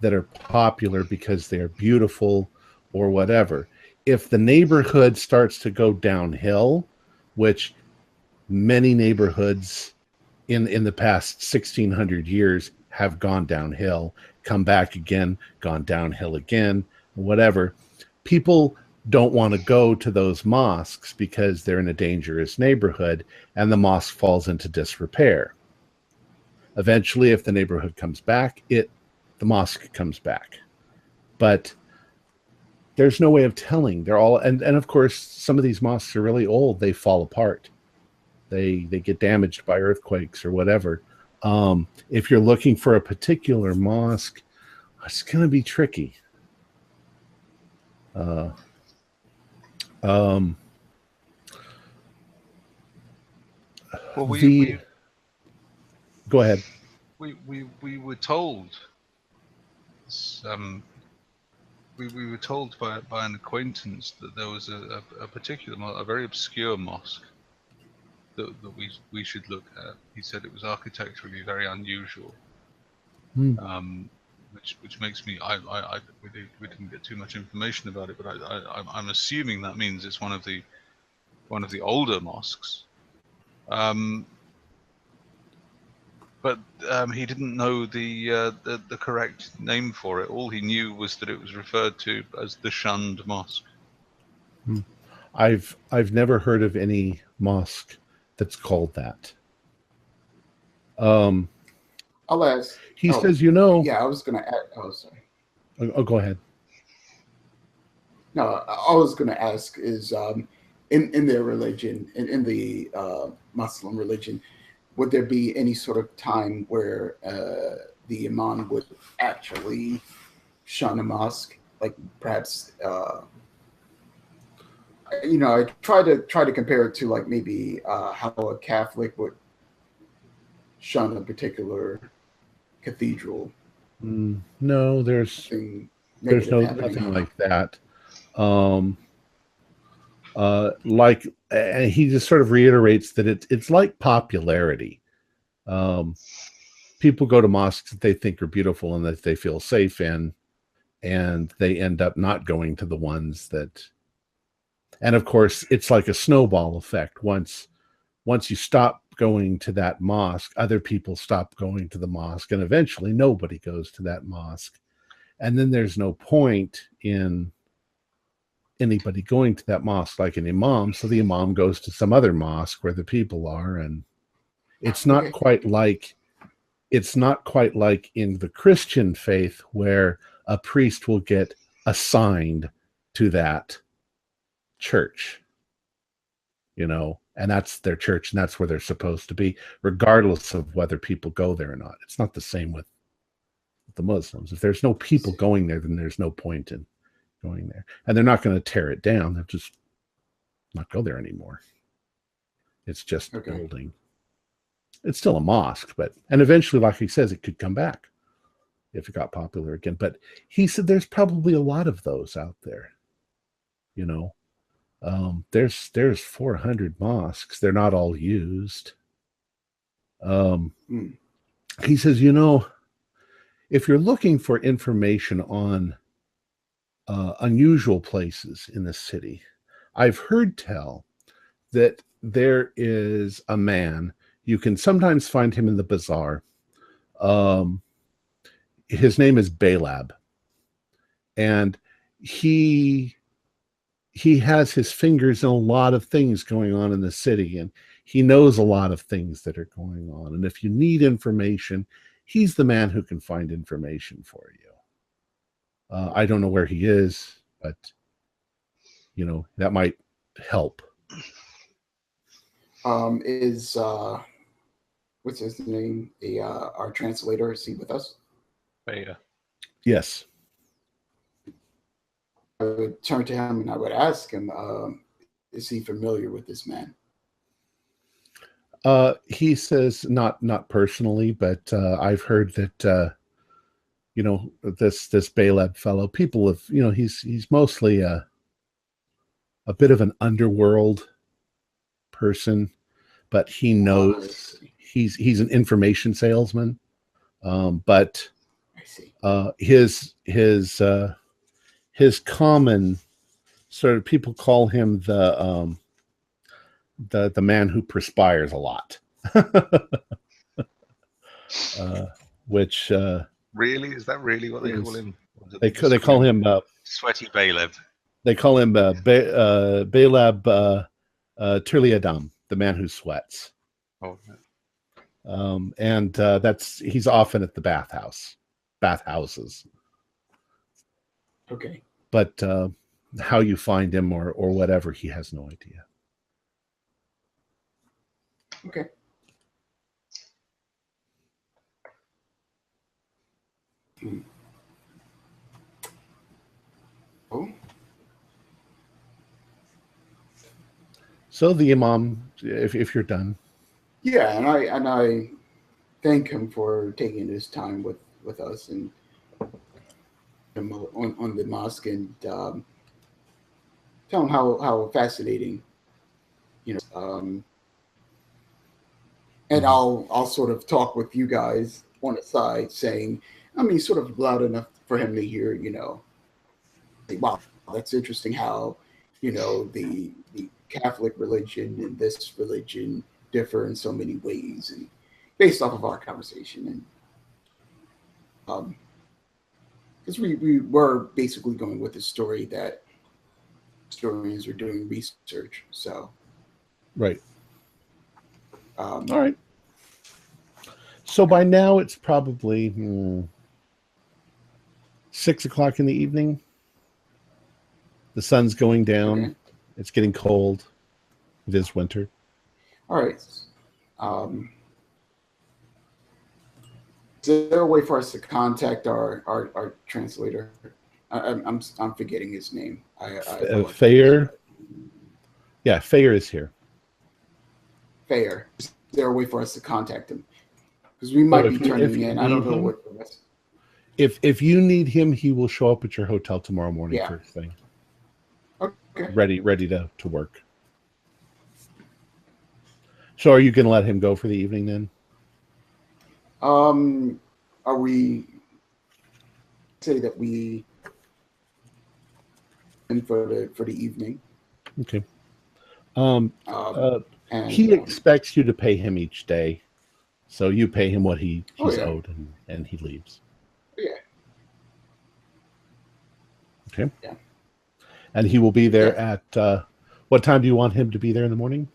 that are popular because they're beautiful or whatever. If the neighborhood starts to go downhill, which many neighborhoods in the past 1,600 years have gone downhill, come back again, gone downhill again, whatever, people don't want to go to those mosques because they're in a dangerous neighborhood and the mosque falls into disrepair. Eventually, if the neighborhood comes back, the mosque comes back. But there's no way of telling. They're all, and of course, some of these mosques are really old. They fall apart. They get damaged by earthquakes or whatever. If you're looking for a particular mosque, it's going to be tricky. Well, Go ahead. We were told. We were told by an acquaintance that there was a particular, a very obscure mosque that we should look at. He said it was architecturally very unusual, which makes me we didn't get too much information about it, but I'm assuming that means it's one of the older mosques. But he didn't know the correct name for it. All he knew was that it was referred to as the shunned mosque. I've never heard of any mosque that's called that. I'll ask. He says, you know. Yeah, I was going to ask. Oh, sorry. Oh, go ahead. No, I was going to ask is in their religion, in the Muslim religion, would there be any sort of time where the imam would actually shun a mosque? Like perhaps, I try to compare it to like maybe how a Catholic would shun a particular cathedral. No, there's nothing like that. And he just sort of reiterates that it's like popularity. People go to mosques that they think are beautiful and that they feel safe in, and they end up not going to the ones that. And of course, it's like a snowball effect. Once you stop going to that mosque, other people stop going to the mosque, and eventually nobody goes to that mosque. And then there's no point in anybody going to that mosque like an imam, so the imam goes to some other mosque where the people are, and it's not quite like in the Christian faith where a priest will get assigned to that church, and that's their church, and that's where they're supposed to be, regardless of whether people go there or not. It's not the same with the Muslims. If there's no people going there, then there's no point in going there. And they're not going to tear it down. They'll just not go there anymore. It's just a building. It's still a mosque, and eventually, like he says, it could come back if it got popular again. But he said there's probably a lot of those out there. There's 400 mosques. They're not all used. He says, if you're looking for information on unusual places in the city, I've heard tell that there is a man. You can sometimes find him in the bazaar. His name is Balab, and he has his fingers in a lot of things going on in the city, and he knows a lot of things that are going on. And if you need information, he's the man who can find information for you. I don't know where he is, but that might help. What's his name? Our translator, is he with us? Yeah. Yes. I would turn to him and I would ask him, is he familiar with this man? He says not personally, but I've heard that this Baleb fellow, people have, he's mostly a bit of an underworld person, but he knows he's an information salesman. But I see. His common sort of, people call him the man who perspires a lot. Which really, is that really what they call him? They call him Sweaty Baleb. They call him Balab Turliadam, the man who sweats. Oh. And he's often at the bathhouses. Okay. But how you find him or whatever, he has no idea. Okay. Oh. So the imam, if you're done. Yeah, and I thank him for taking his time with us and on the mosque, and tell him how fascinating, and I'll sort of talk with you guys on the side, saying, sort of loud enough for him to hear, wow, that's interesting how, the Catholic religion and this religion differ in so many ways, and based off of our conversation, and because we were basically going with the story that historians are doing research, so right. All right. So by now it's probably 6 o'clock in the evening. The sun's going down. Okay. It's getting cold. It is winter. All right. Is there a way for us to contact our translator? I'm forgetting his name. Fayer. Yeah, Fayer is here. Fayer. Is there a way for us to contact him? Because we might be turning in. I don't know what the rest. If you need him, he will show up at your hotel tomorrow morning first thing. Okay. Ready to work. So are you going to let him go for the evening then? Are we say that we in for the evening? Okay. And he expects you to pay him each day, so you pay him what he's owed, and he leaves. Yeah. Okay. Yeah. And he will be there at what time do you want him to be there in the morning?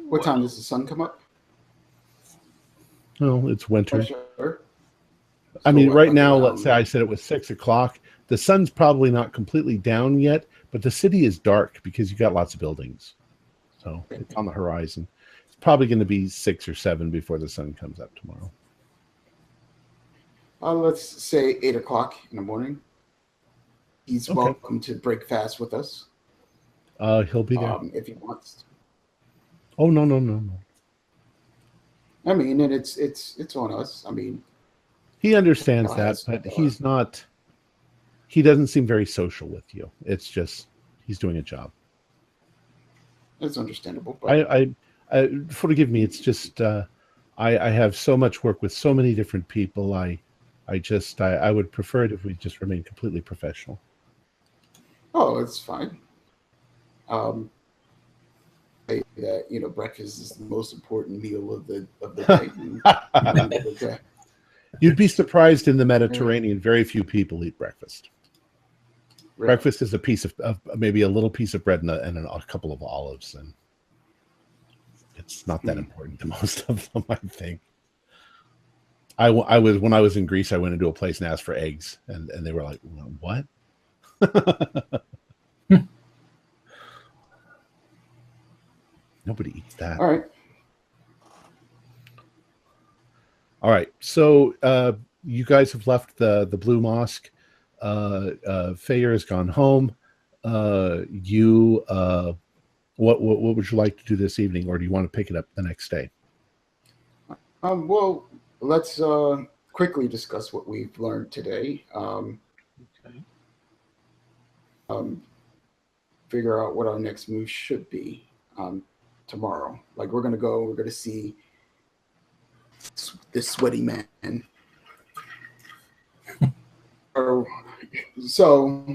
What time does the sun come up? Well, it's winter. Sure. I So mean, what, right like now, around- let's say I said it was 6 o'clock. The sun's probably not completely down yet, but the city is dark because you got lots of buildings. So it's on the horizon. It's probably going to be 6 or 7 before the sun comes up tomorrow. Let's say 8 o'clock in the morning. He's Okay. welcome to break fast with us He'll be there. if he wants. Oh, no. I mean, and it's on us. I mean, He understands that, Guys, but he's not. He doesn't seem very social with you. It's just he's doing a job. it's understandable. But I forgive me. It's just I have so much work with so many different people. I would prefer it if we just remain completely professional. oh, it's fine. Say that breakfast is the most important meal of the day. Okay. You'd be surprised in the Mediterranean. Very few people eat breakfast. Right. Breakfast is a piece of maybe a little piece of bread and a couple of olives, and it's not that important to most of them, I think. I was when I was in Greece, I went into a place and asked for eggs, and they were like, "What?" Nobody eats that. All right. All right. So you guys have left the Blue Mosque. Fayer has gone home. What would you like to do this evening, or do you want to pick it up the next day? Well, let's quickly discuss what we've learned today. Okay. Figure out what our next move should be tomorrow. Like we're gonna see this sweaty man. So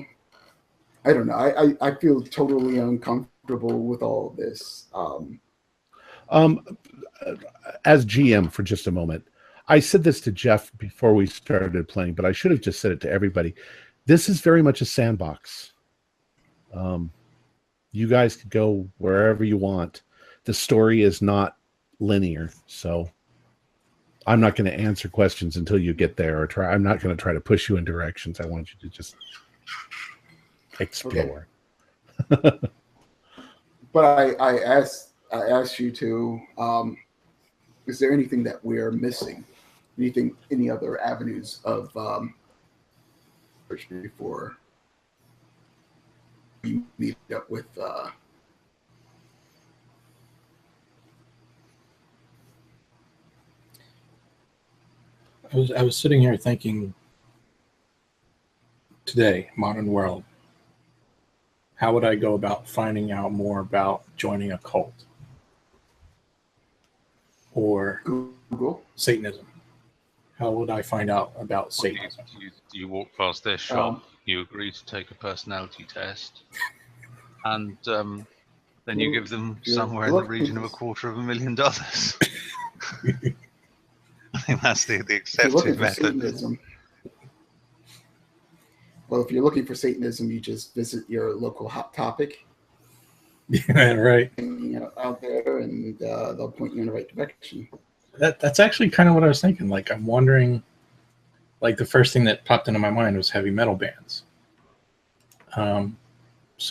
I don't know. I feel totally uncomfortable with all of this. As GM for just a moment, I said this to Jeff before we started playing, but I should have just said it to everybody. This is very much a sandbox. You guys could go wherever you want. The story is not linear, so I'm not going to answer questions until you get there, I'm not going to try to push you in directions. I want you to just explore. Okay. But I asked you to. Is there anything that we're missing? Any other avenues of before we meet up with? I was sitting here thinking today, modern world, how would I go about finding out more about joining a cult or Google. Satanism? How would I find out about Well, Satanism? you walk past their shop, you agree to take a personality test, and then you give them somewhere in the region of $250,000. I think that's the If you're accepted looking for method. Satanism, well, if you're looking for Satanism, you just visit your local Hot Topic. Yeah, right. Out there, and they'll point you in the right direction. That's actually kind of what I was thinking. Like, I'm wondering, like, the first thing that popped into my mind was heavy metal bands. So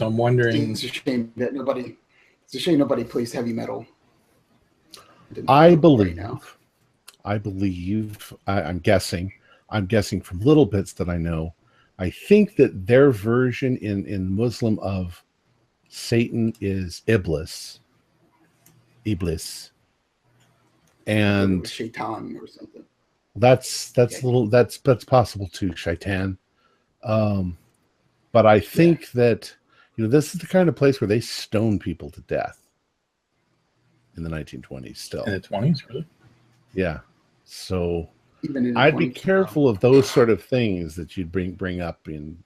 I'm wondering. It's a shame that nobody plays heavy metal. I right believe. now. I'm guessing from little bits that I know. I think that their version in Muslim of Satan is Iblis, and Shaitan or something. that's possible too, Shaitan. But I think that this is the kind of place where they stone people to death in the 1920s. Still In the 20s, really? Yeah. So Even in the I'd be 20s. careful of those sort of things that you'd bring up in,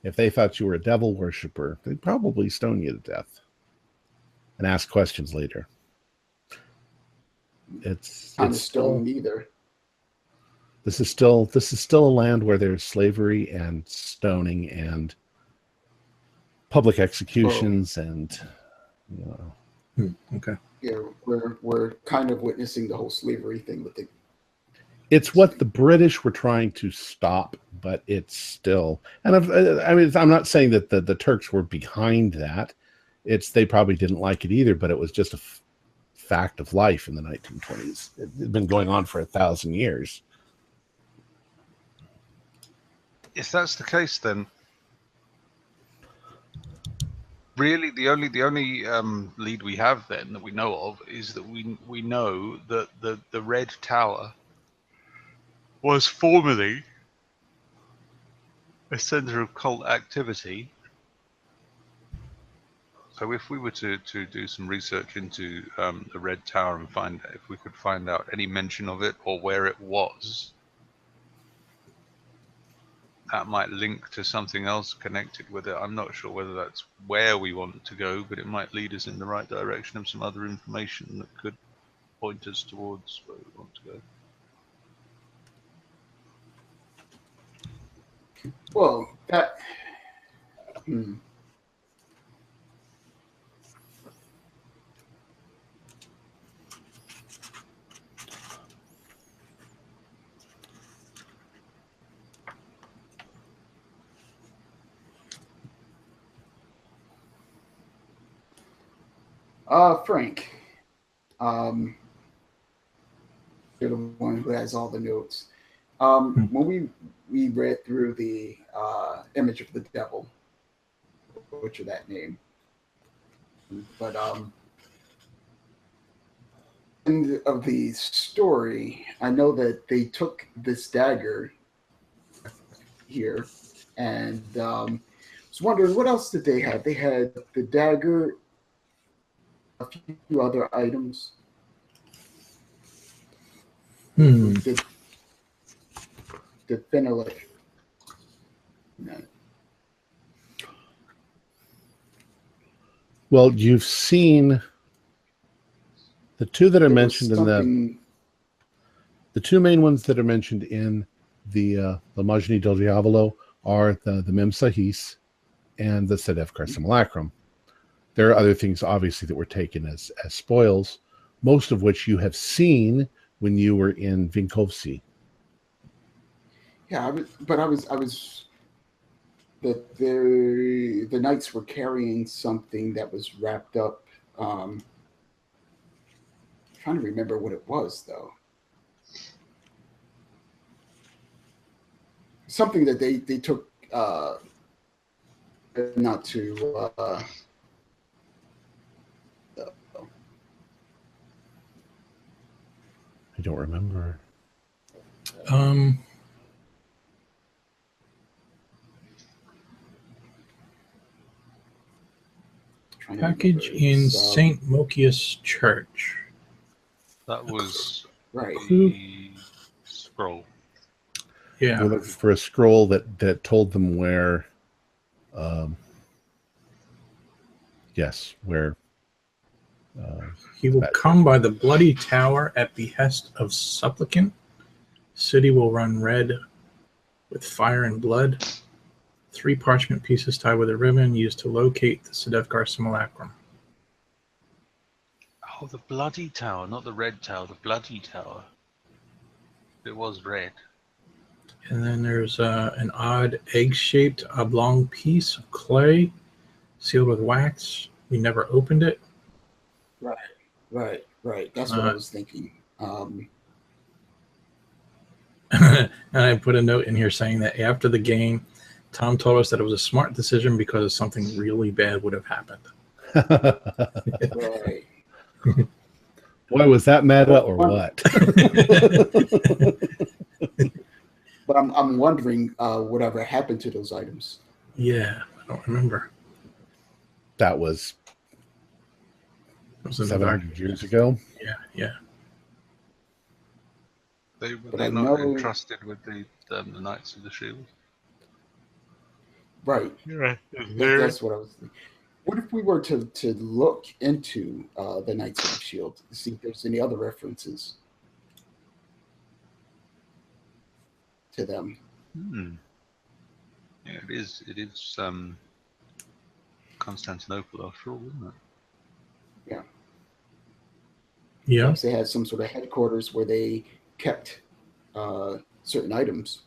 if they thought you were a devil worshiper, they'd probably stone you to death and ask questions later. It's Not still stoned either. This is still a land where there's slavery and stoning and public executions and Okay. Yeah, we're kind of witnessing the whole slavery thing with the. it's what the British were trying to stop, but it's still. And I'm not saying that the Turks were behind that. It's they probably didn't like it either, but it was just a fact of life in the 1920s. It had been going on for 1,000 years. If that's the case, then really the only lead we have then that we know of is that we know that the Red Tower was formerly a center of cult activity. So if we were to do some research into the Red Tower and find if we could find out any mention of it or where it was, that might link to something else connected with it. I'm not sure whether that's where we want to go, but it might lead us in the right direction of some other information that could point us towards where we want to go. Well, that. Frank, you're the one who has all the notes. When we read through the image of the devil, butcher that name, but end of the story, I know that they took this dagger here, and was wondering what else did they have? They had the dagger, a few other items. The phenolic. No. Well, you've seen the two that are mentioned in the two main ones that are mentioned in the L'Immagine del Diavolo are the Mem Sahis and the Sedefkar Simulacrum. There are other things, obviously, that were taken as spoils, most of which you have seen when you were in Vinkovci. Yeah, I was that the knights were carrying something that was wrapped up. I'm trying to remember what it was, though. Something that they took not to. I don't remember. Package in St. Mokius Church. That was right. The scroll. Yeah. They looked for a scroll that told them where. Yes, where. He will come by the bloody tower at behest of supplicant. City will run red with fire and blood. 3 parchment pieces tied with a ribbon used to locate the Sedefkar Simulacrum. Oh, the bloody tower, not the red tower, the bloody tower. It was red. And then there's an odd egg-shaped oblong piece of clay sealed with wax. We never opened it. Right. That's what I was thinking. And I put a note in here saying that after the game, Tom told us that it was a smart decision because something really bad would have happened. Right. Boy, was that meta or what? But I'm wondering whatever happened to those items. Yeah, I don't remember. That was 700 years ago. Yeah. They were not entrusted with the Knights of the Shield. Right. Yeah. That's what I was thinking. What if we were to look into the Knights of the Shield to see if there's any other references? to them. Hmm. Yeah, it is. It is Constantinople after all, isn't it? Yeah. Yeah. Perhaps they had some sort of headquarters where they kept certain items.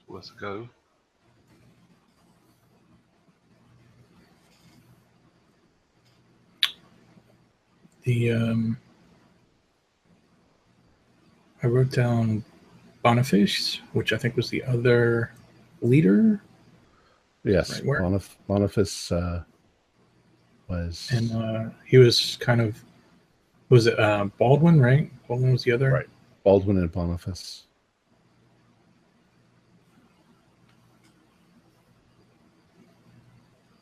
Worth a go. The I wrote down Boniface, which I think was the other leader. Yes, Right, where? Boniface was And he was kind of, was it Baldwin, right? Baldwin was the other. right. Baldwin and Boniface.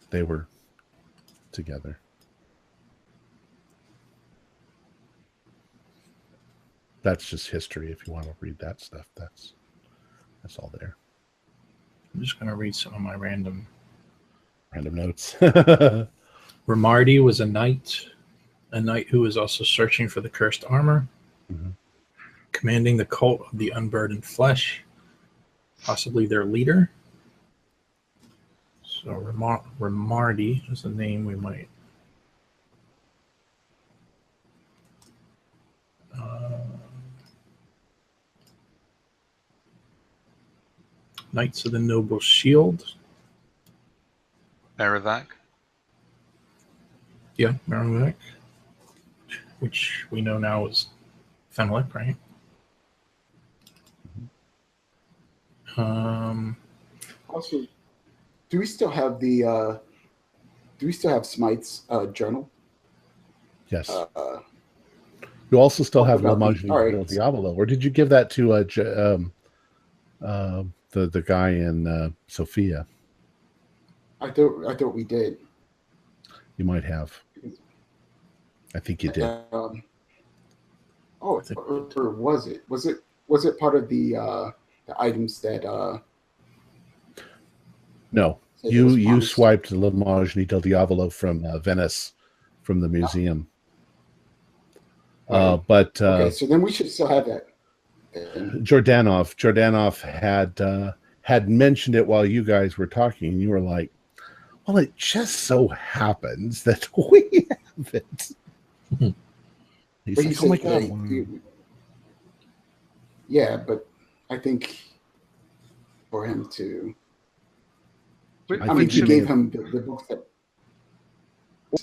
They were together. That's just history. If you want to read that stuff, that's all there. I'm just going to read some of my random. Random notes. Romardi was a knight who was also searching for the cursed armor, Mhm. commanding the cult of the unburdened flesh, possibly their leader. So Romardi is a name we might. Knights of the Noble Shield. Merivak. Yeah, Merrimack, which we know now is Fenwick, right? Also, do we still have Smite's journal? Yes. Uh, You also still what have about La the- Magie all right. del Diavolo, or did you give that to the guy in Sophia? I thought we did. You might have. I think you did. Oh, or was it? Was it part of the items that No, said it was you promised? swiped La Magie del Diavolo from Venice, from the museum. Right. But Okay, so then we should still have that. then. Jordanov had mentioned it while you guys were talking, and you were like, "Well, it just so happens that we have it." He's But he like, "Oh my said, god!" yeah, but I think for him to, Which, I I mean, think he you gave may him the books that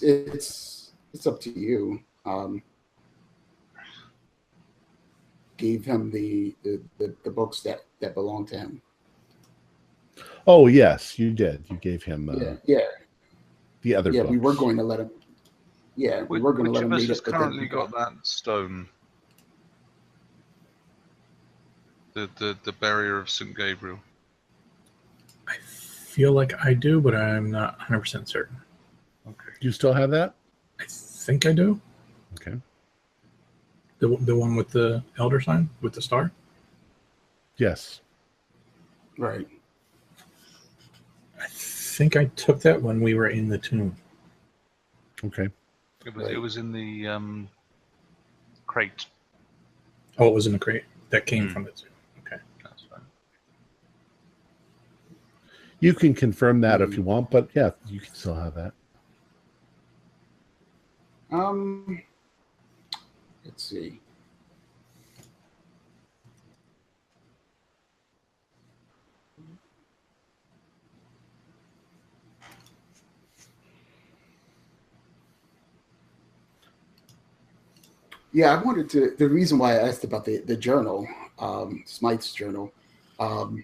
it's up to you. Gave him the books that belong to him. Oh yes, you did. You gave him Yeah. the other books. We were going to let him. Yeah, we were going to which let of him us read has it, but then currently he got that stone? The barrier of St. Gabriel. I feel like I do, but I'm not 100% certain. Okay. Do you still have that? I think I do. Okay. The one with the elder sign with the star. Yes. right. I think I took that when we were in the tomb. Okay. It was in the crate. Oh, it was in the crate that came from the tomb. Okay. That's right. You can confirm that if you want, but yeah, you can still have that. Let's see. Yeah, I wanted to. The reason why I asked about the journal, Smite's journal, the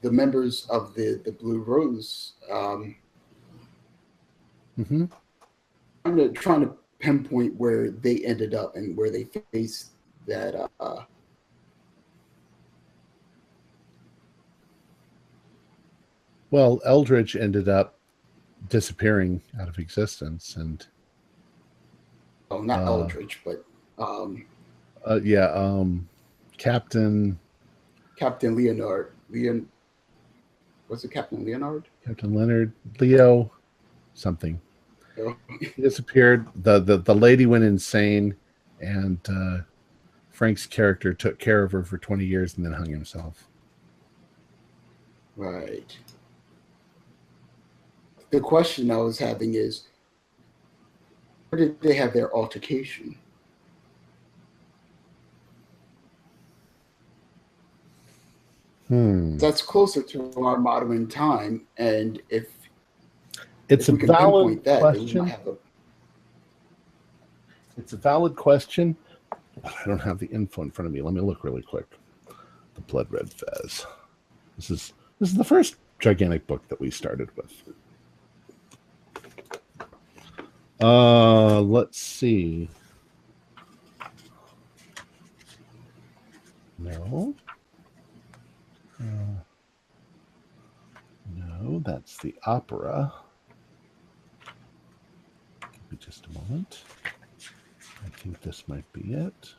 members of the Blue Rose, Mm-hmm. trying to pinpoint where they ended up and where they faced that. Well, Eldridge ended up disappearing out of existence, and Oh, not Eldridge, but Captain Leonard. Was it Captain Leonard? Captain Leonard Leo something. He disappeared. The lady went insane, and Frank's character took care of her for 20 years and then hung himself. Right. The question I was having is, where did they have their altercation? That's closer to our modern time, and if It's if a we can valid pinpoint that, then we question. might have a. It's a valid question, but I don't have the info in front of me. Let me look really quick. The Blood Red Fez. This is the first gigantic book that we started with. Let's see. No. No, that's the opera. Give me just a moment. I think this might be it.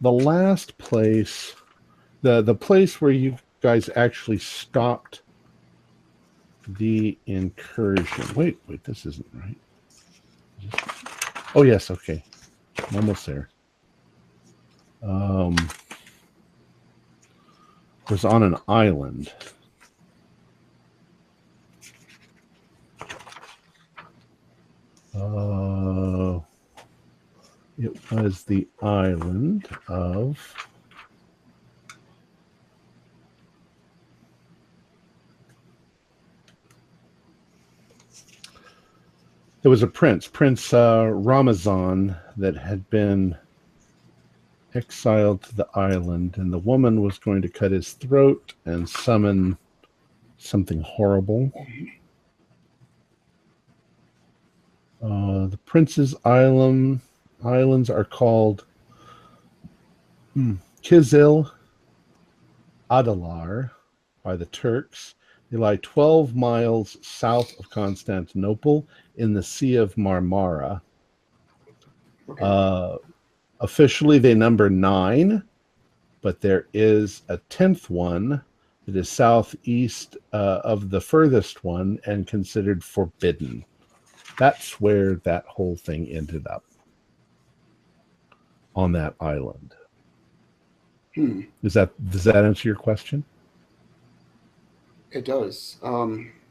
The last place, the place where you guys actually stopped the incursion. Wait, this isn't right. Oh yes, okay. I'm almost there. Was on an island. It was the island of there was a Prince Ramazan, that had been exiled to the island, and the woman was going to cut his throat and summon something horrible. The Prince's islands are called Kizil Adalar by the Turks. They lie 12 miles south of Constantinople in the Sea of Marmara. Okay. Officially, they number 9, but there is a 10th one that is southeast of the furthest one and considered forbidden. That's where that whole thing ended up, on that island. Does that answer your question? It does.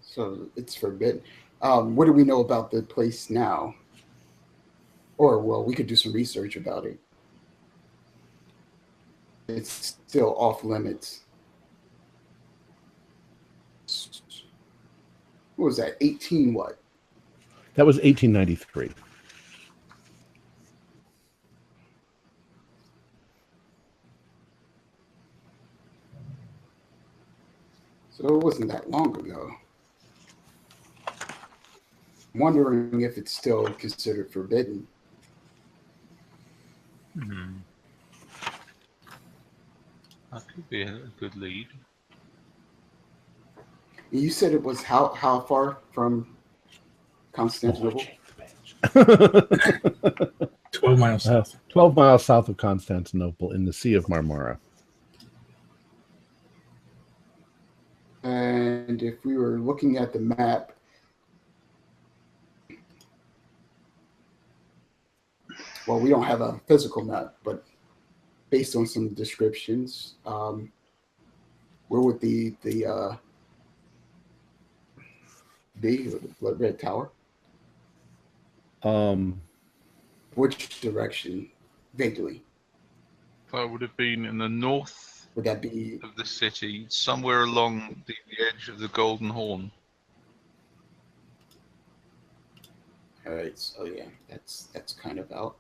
So it's forbidden. What do we know about the place now? Or, well, we could do some research about it. It's still off limits. What was that? 18 what? That was 1893. So it wasn't that long ago. I'm wondering if it's still considered forbidden. That could be a good lead. You said it was how far from Constantinople? 12 miles south. 12 miles south of Constantinople in the Sea of Marmara. And if we were looking at the map, well, we don't have a physical map, but based on some descriptions, where would the Blood Red Tower? Which direction, vaguely? That would have been in the north Would that be? of the city, somewhere along the edge of the Golden Horn. All right. So yeah, that's kind of out.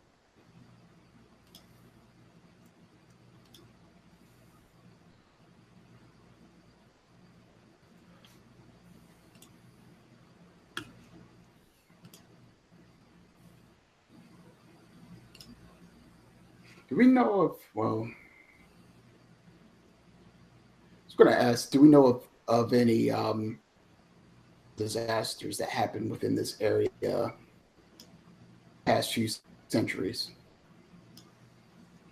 Do we know of, well, I was going to ask, do we know of any disasters that happened within this area past few centuries?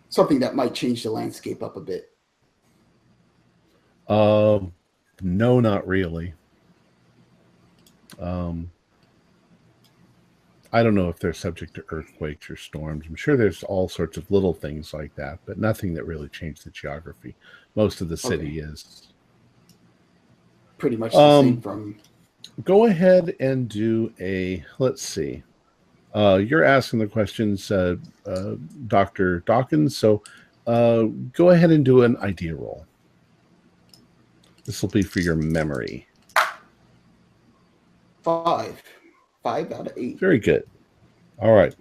Something that might change the landscape up a bit. No, not really. I don't know if they're subject to earthquakes or storms. I'm sure there's all sorts of little things like that, but nothing that really changed the geography. Most of the city is pretty much the same from. Go ahead and do a, let's see. You're asking the questions, Dr. Dawkins, so go ahead and do an idea roll. This will be for your memory. 5 out of 8. Very good. All right.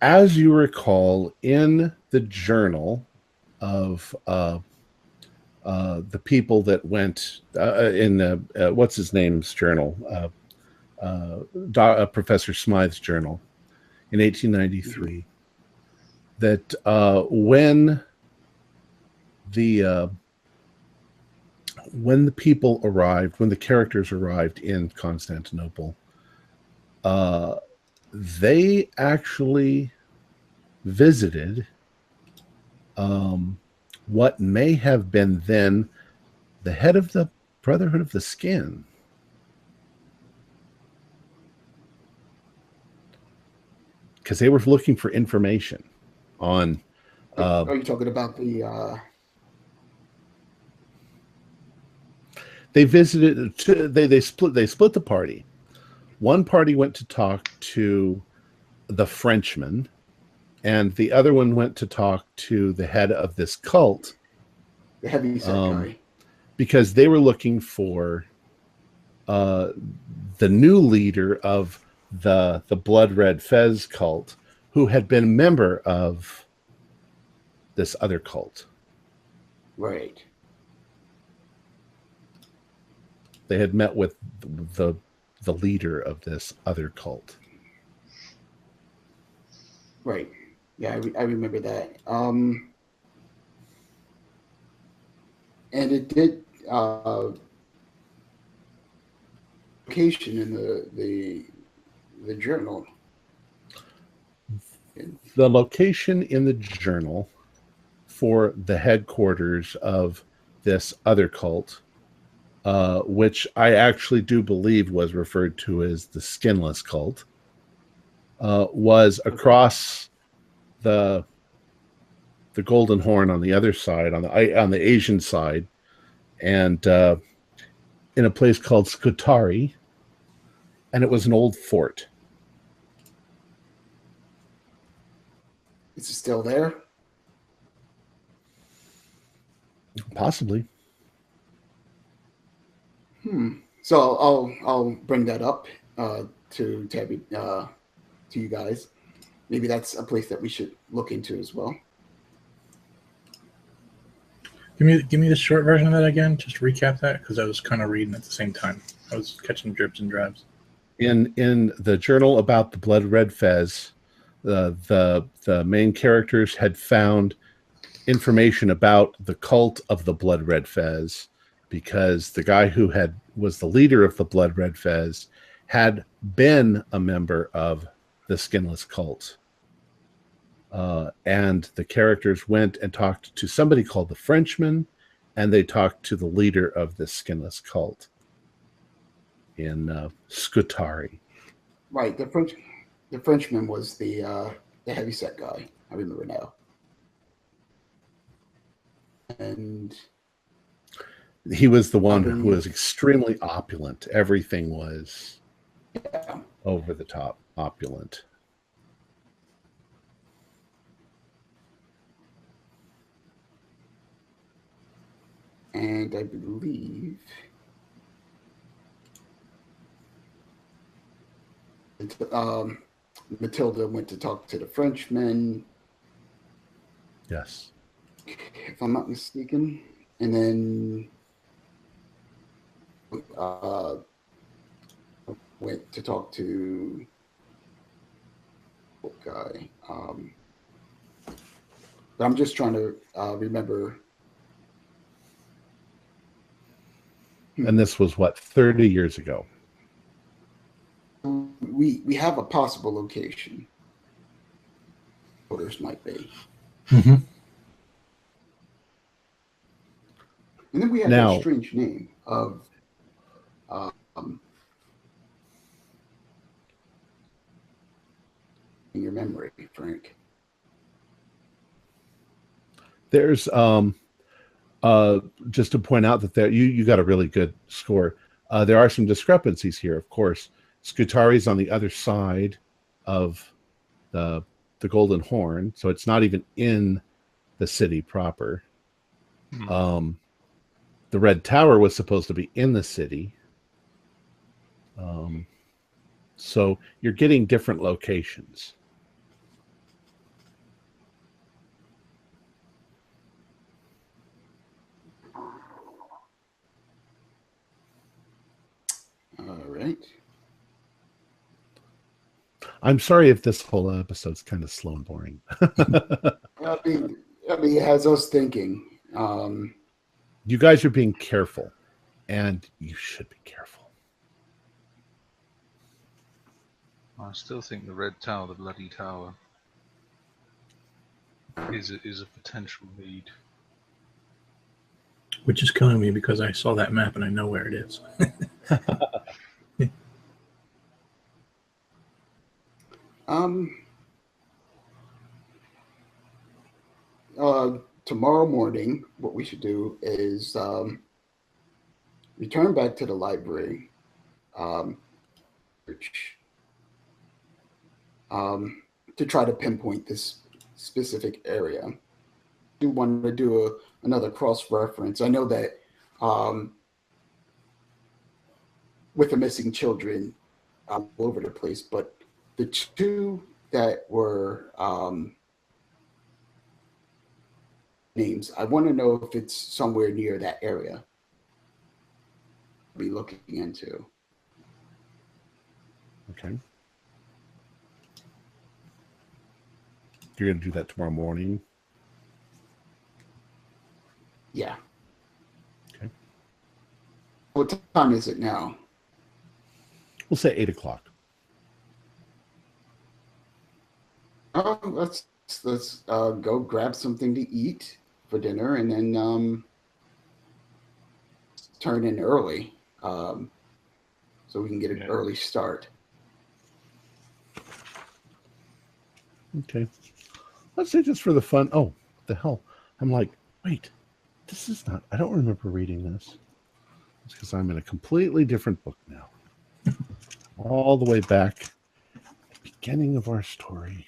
As you recall, in the journal of the people that went in the what's his name's journal, Professor Smythe's journal in 1893, that when the people arrived, when the characters arrived in Constantinople, they actually visited what may have been then the head of the Brotherhood of the Skin. Because they were looking for information on. Are you talking about the? They visited. They split the party. One party went to talk to the Frenchman, and the other one went to talk to the head of this cult, the heavyset guy, because they were looking for the new leader of the Blood Red Fez cult, who had been a member of this other cult. Right. They had met with the leader of this other cult. Right. Yeah, I remember that. And it did location in the journal. The location in the journal for the headquarters of this other cult, which I actually do believe was referred to as the Skinless Cult, was across the Golden Horn on the other side, on the Asian side, and in a place called Scutari, and it was an old fort. Is it still there? Possibly. So I'll bring that up to Tabby, to you guys. Maybe that's a place that we should look into as well. Give me the short version of that again. Just recap that, because I was kind of reading at the same time. I was catching drips and drabs. In the journal about the Blood Red Fez, the main characters had found information about the cult of the Blood Red Fez, because the guy who was the leader of the Blood Red Fez had been a member of the Skinless Cult. And the characters went and talked to somebody called the Frenchman, and they talked to the leader of the Skinless Cult in Scutari. Right. The Frenchman was the heavyset guy. I remember now. And he was the one who was extremely opulent. Everything was over the top opulent. And I believe Matilda went to talk to the Frenchman. Yes. If I'm not mistaken. And then went to talk to what guy. But I'm just trying to remember. And this was, what, 30 years ago? We have a possible location. Others might be. Mm-hmm. And then we had Now- that strange name of in your memory, Frank. There's just to point out that you got a really good score. There are some discrepancies here, of course. Scutari's on the other side of the Golden Horn, so it's not even in the city proper. The Red Tower was supposed to be in the city. So you're getting different locations. All right. I'm sorry if this whole episode's kind of slow and boring. I mean, it has us thinking. You guys are being careful, and you should be careful. I still think the Red Tower, the Bloody Tower, is a potential lead. Which is killing me because I saw that map and I know where it is. Tomorrow morning, what we should do is return back to the library, to try to pinpoint this specific area. Do want to do another cross reference. I know that with the missing children all over the place, but the two that were names, I want to know if it's somewhere near that area. Be looking into. Okay. You're going to do that tomorrow morning? Yeah. Okay. What time is it now? We'll say 8 o'clock. Oh, let's go grab something to eat for dinner and then turn in early, so we can get an early start. Okay. Let's say just for the fun. Oh, what the hell. I'm like, wait, this is not, I don't remember reading this. It's because I'm in a completely different book now. All the way back at the beginning of our story.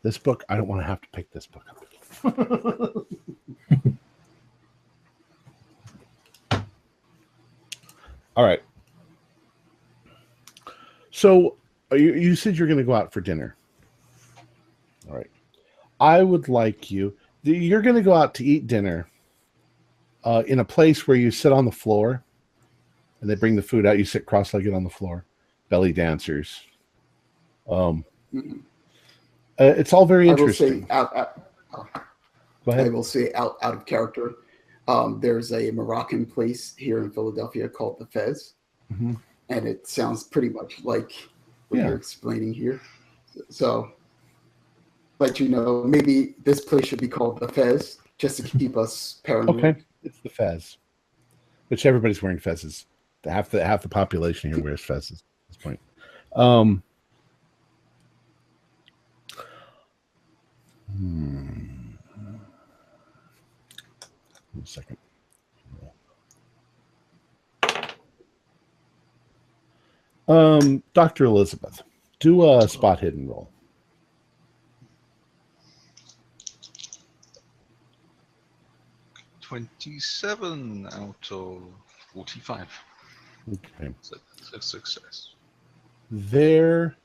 This book, I don't want to have to pick this book up. All right. So you said you're going to go out for dinner. All right. I would like you're going to go out to eat dinner in a place where you sit on the floor and they bring the food out. You sit cross-legged on the floor, belly dancers. It's all very interesting. Go ahead. I will say out of character. There's a Moroccan place here in Philadelphia called the Fez, and it sounds pretty much like what you're explaining here. So, let you know, maybe this place should be called the Fez just to keep us paranoid. Okay, it's the Fez, which everybody's wearing Fezes. Half the population here wears Fezes at this point. One second. Dr. Elizabeth, do a spot hidden roll. $27 out of 45. Okay. So it's a success. There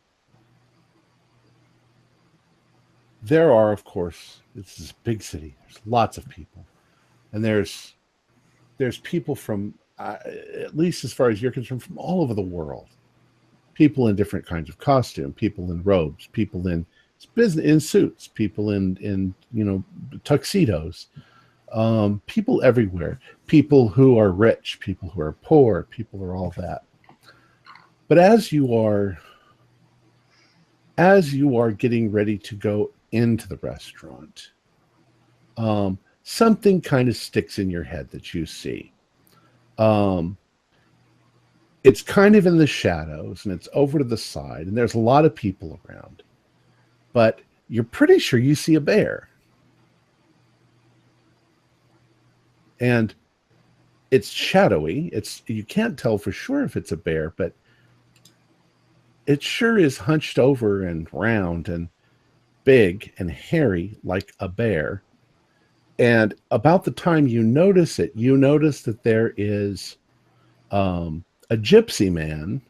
are, of course, this is a big city. There's lots of people. And there's people from, at least as far as you're concerned, from all over the world. People in different kinds of costume, people in robes, people in suits, people in tuxedos. People everywhere. People who are rich, people who are poor, people who are all that. But as you are getting ready to go into the restaurant, something kind of sticks in your head that you see. It's kind of in the shadows, and it's over to the side, and there's a lot of people around. But you're pretty sure you see a bear. And it's shadowy. You can't tell for sure if it's a bear, but it sure is hunched over and round and big and hairy like a bear. And about the time you notice it, you notice that there is a gypsy man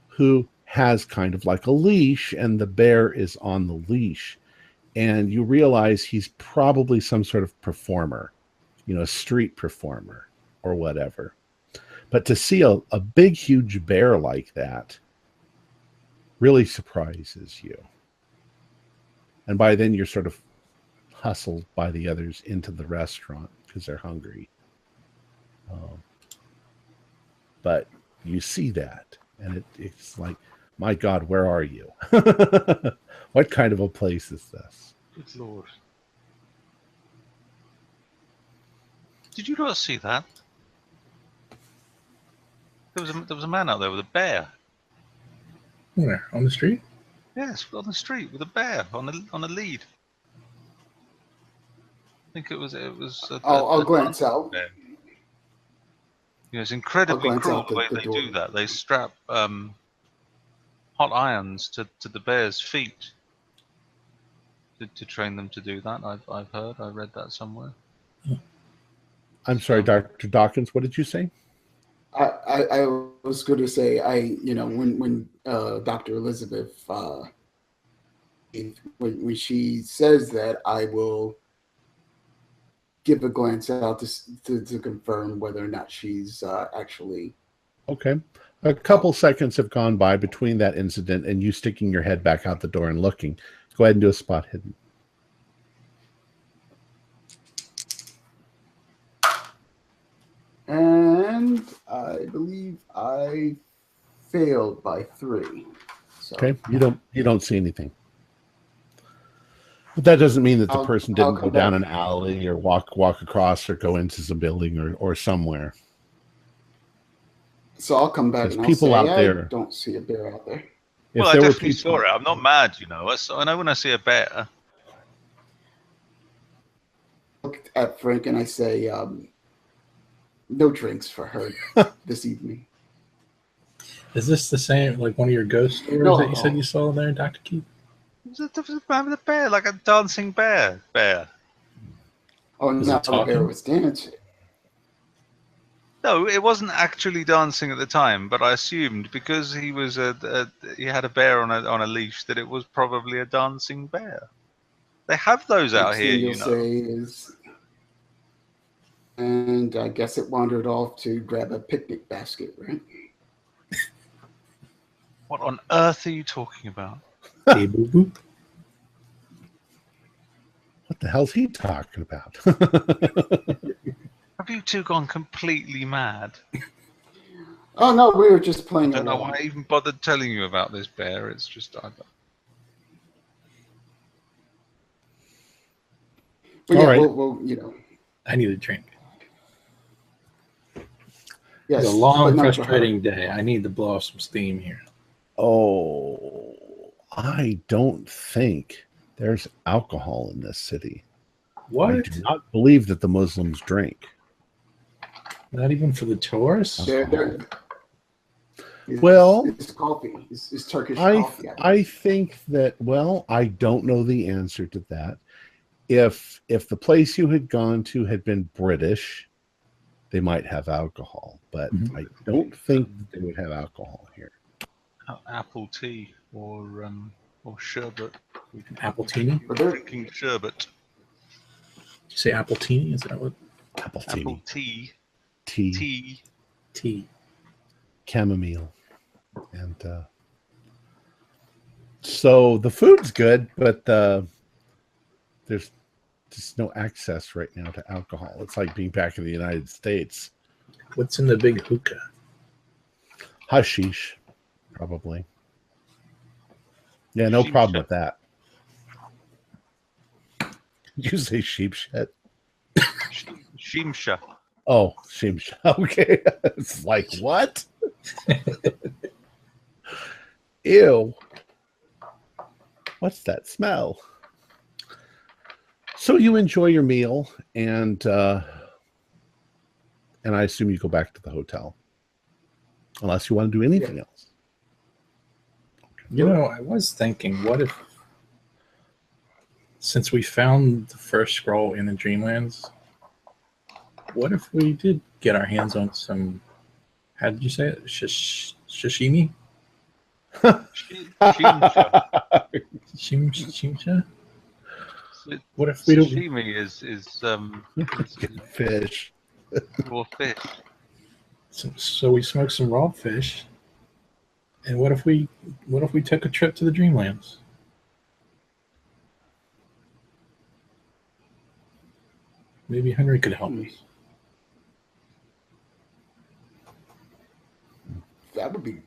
who has kind of like a leash, and the bear is on the leash. And you realize he's probably some sort of performer, a street performer or whatever. But to see a big, huge bear like that really surprises you. And by then you're sort of hustled by the others into the restaurant because they're hungry. But you see that, and it's like, my God, where are you? What kind of a place is this? Good Lord. Did you not see that? There was a man out there with a bear. Where? On the street? Yes, on the street with a bear on a lead. I think it was. I'll glance out. Bear. It's incredibly cruel the way they door. do that. They strap hot irons to the bear's feet to train them to do that. I've heard. I read that somewhere. I'm sorry, Dr. Dawkins. What did you say? I was going to say when Dr. Elizabeth when she says that, I will give a glance out to confirm whether or not she's actually okay. A couple seconds have gone by between that incident and you sticking your head back out the door and looking. Go ahead and do a spot hidden. And I believe I failed by 3. So. Okay, you don't see anything. But that doesn't mean that the person didn't go down an alley or walk across or go into some building or somewhere. So I'll come back and people I'll say, out there, I don't see a bear out there. Well, I definitely saw it. I'm not mad, I know when I see a bear. Look at Frank and I say, no drinks for her this evening. Is this the same, like one of your ghost stories that you said you saw there, Dr. Keith? There was a man with a bear, like a dancing bear. Oh, no, the bear was dancing. No, it wasn't actually dancing at the time, but I assumed because he was he had a bear on a leash that it was probably a dancing bear. They have those out here, And I guess it wandered off to grab a picnic basket, right? What on earth are you talking about? Hey, boo-boo. What the hell's he talking about? Have you two gone completely mad? Oh, no, we were just playing. I don't know why I even bothered telling you about this bear. It's just... All right. We'll, I need a drink. Yes, it's a long, frustrating day. I need to blow off some steam here. Oh, I don't think there's alcohol in this city. What? I do not believe that the Muslims drink. Not even for the tourists? It's coffee. It's Turkish coffee. I think that, I don't know the answer to that. If the place you had gone to had been British, they might have alcohol, but I don't think they would have alcohol here. Apple tea or sherbet. Apple teeny? We're drinking sherbet. Did you say apple teeny? Is that what? Apple tea. Tea. Chamomile. And so the food's good, but there's just no access right now to alcohol. It's like being back in the United States. What's in the big hookah? Hashish, probably. Yeah, no problem with that. Did you say sheep shit? Shimsha. Oh, sheep shit. Okay. It's like, what? Ew. What's that smell? So you enjoy your meal, and I assume you go back to the hotel. Unless you want to do anything else. You know, I was thinking, what if, since we found the first scroll in the Dreamlands, what if we did get our hands on some, how did you say it? Sashimi? Shimsha. Shimsha? What if we don't... Sashimi is Fish. raw fish. So we smoked some raw fish. And what if we took a trip to the Dreamlands? Maybe Henry could help us. That would be.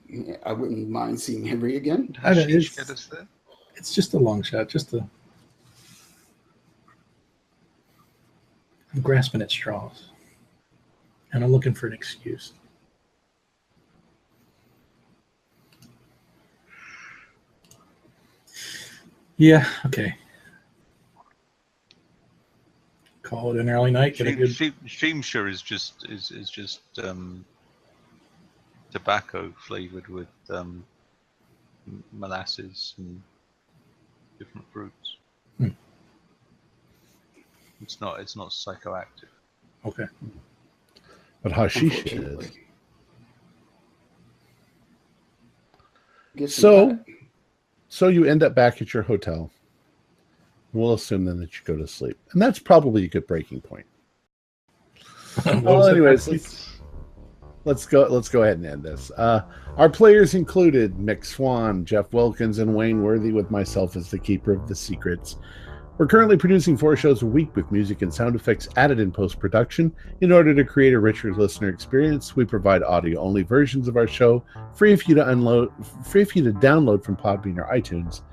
I wouldn't mind seeing Henry again. It's just a long shot. I'm grasping at straws, and I'm looking for an excuse. Yeah. Okay. Call it an early night. Get a good. Shimsha is just tobacco flavored with molasses and different fruits. It's not psychoactive. Okay. But hashish is. So you end up back at your hotel. We'll assume then that you go to sleep. And that's probably a good breaking point. Well, anyways, let's go ahead and end this. Our players included Mick Swan, Jeff Wilkins, and Wayne Worthy, with myself as the keeper of the secrets. We're currently producing 4 shows a week with music and sound effects added in post-production. In order to create a richer listener experience, we provide audio-only versions of our show, free for you to download from Podbean or iTunes.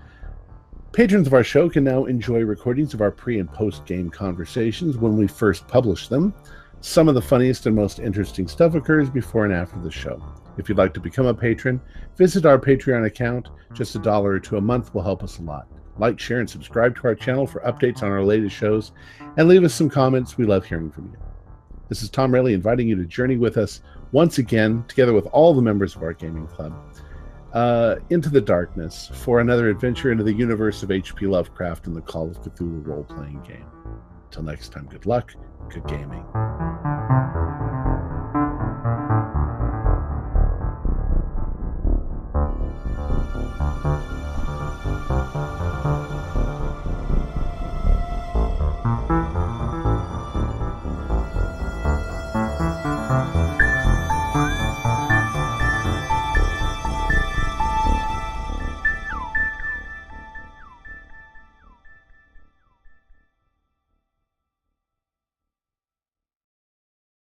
Patrons of our show can now enjoy recordings of our pre- and post-game conversations when we first publish them. Some of the funniest and most interesting stuff occurs before and after the show. If you'd like to become a patron, visit our Patreon account. Just $1 or $2 a month will help us a lot. Like, share, and subscribe to our channel for updates on our latest shows, and leave us some comments. We love hearing from you. This is Tom Rayleigh inviting you to journey with us once again, together with all the members of our gaming club, into the darkness for another adventure into the universe of H.P. Lovecraft and the Call of Cthulhu role-playing game. Until next time, good luck, good gaming.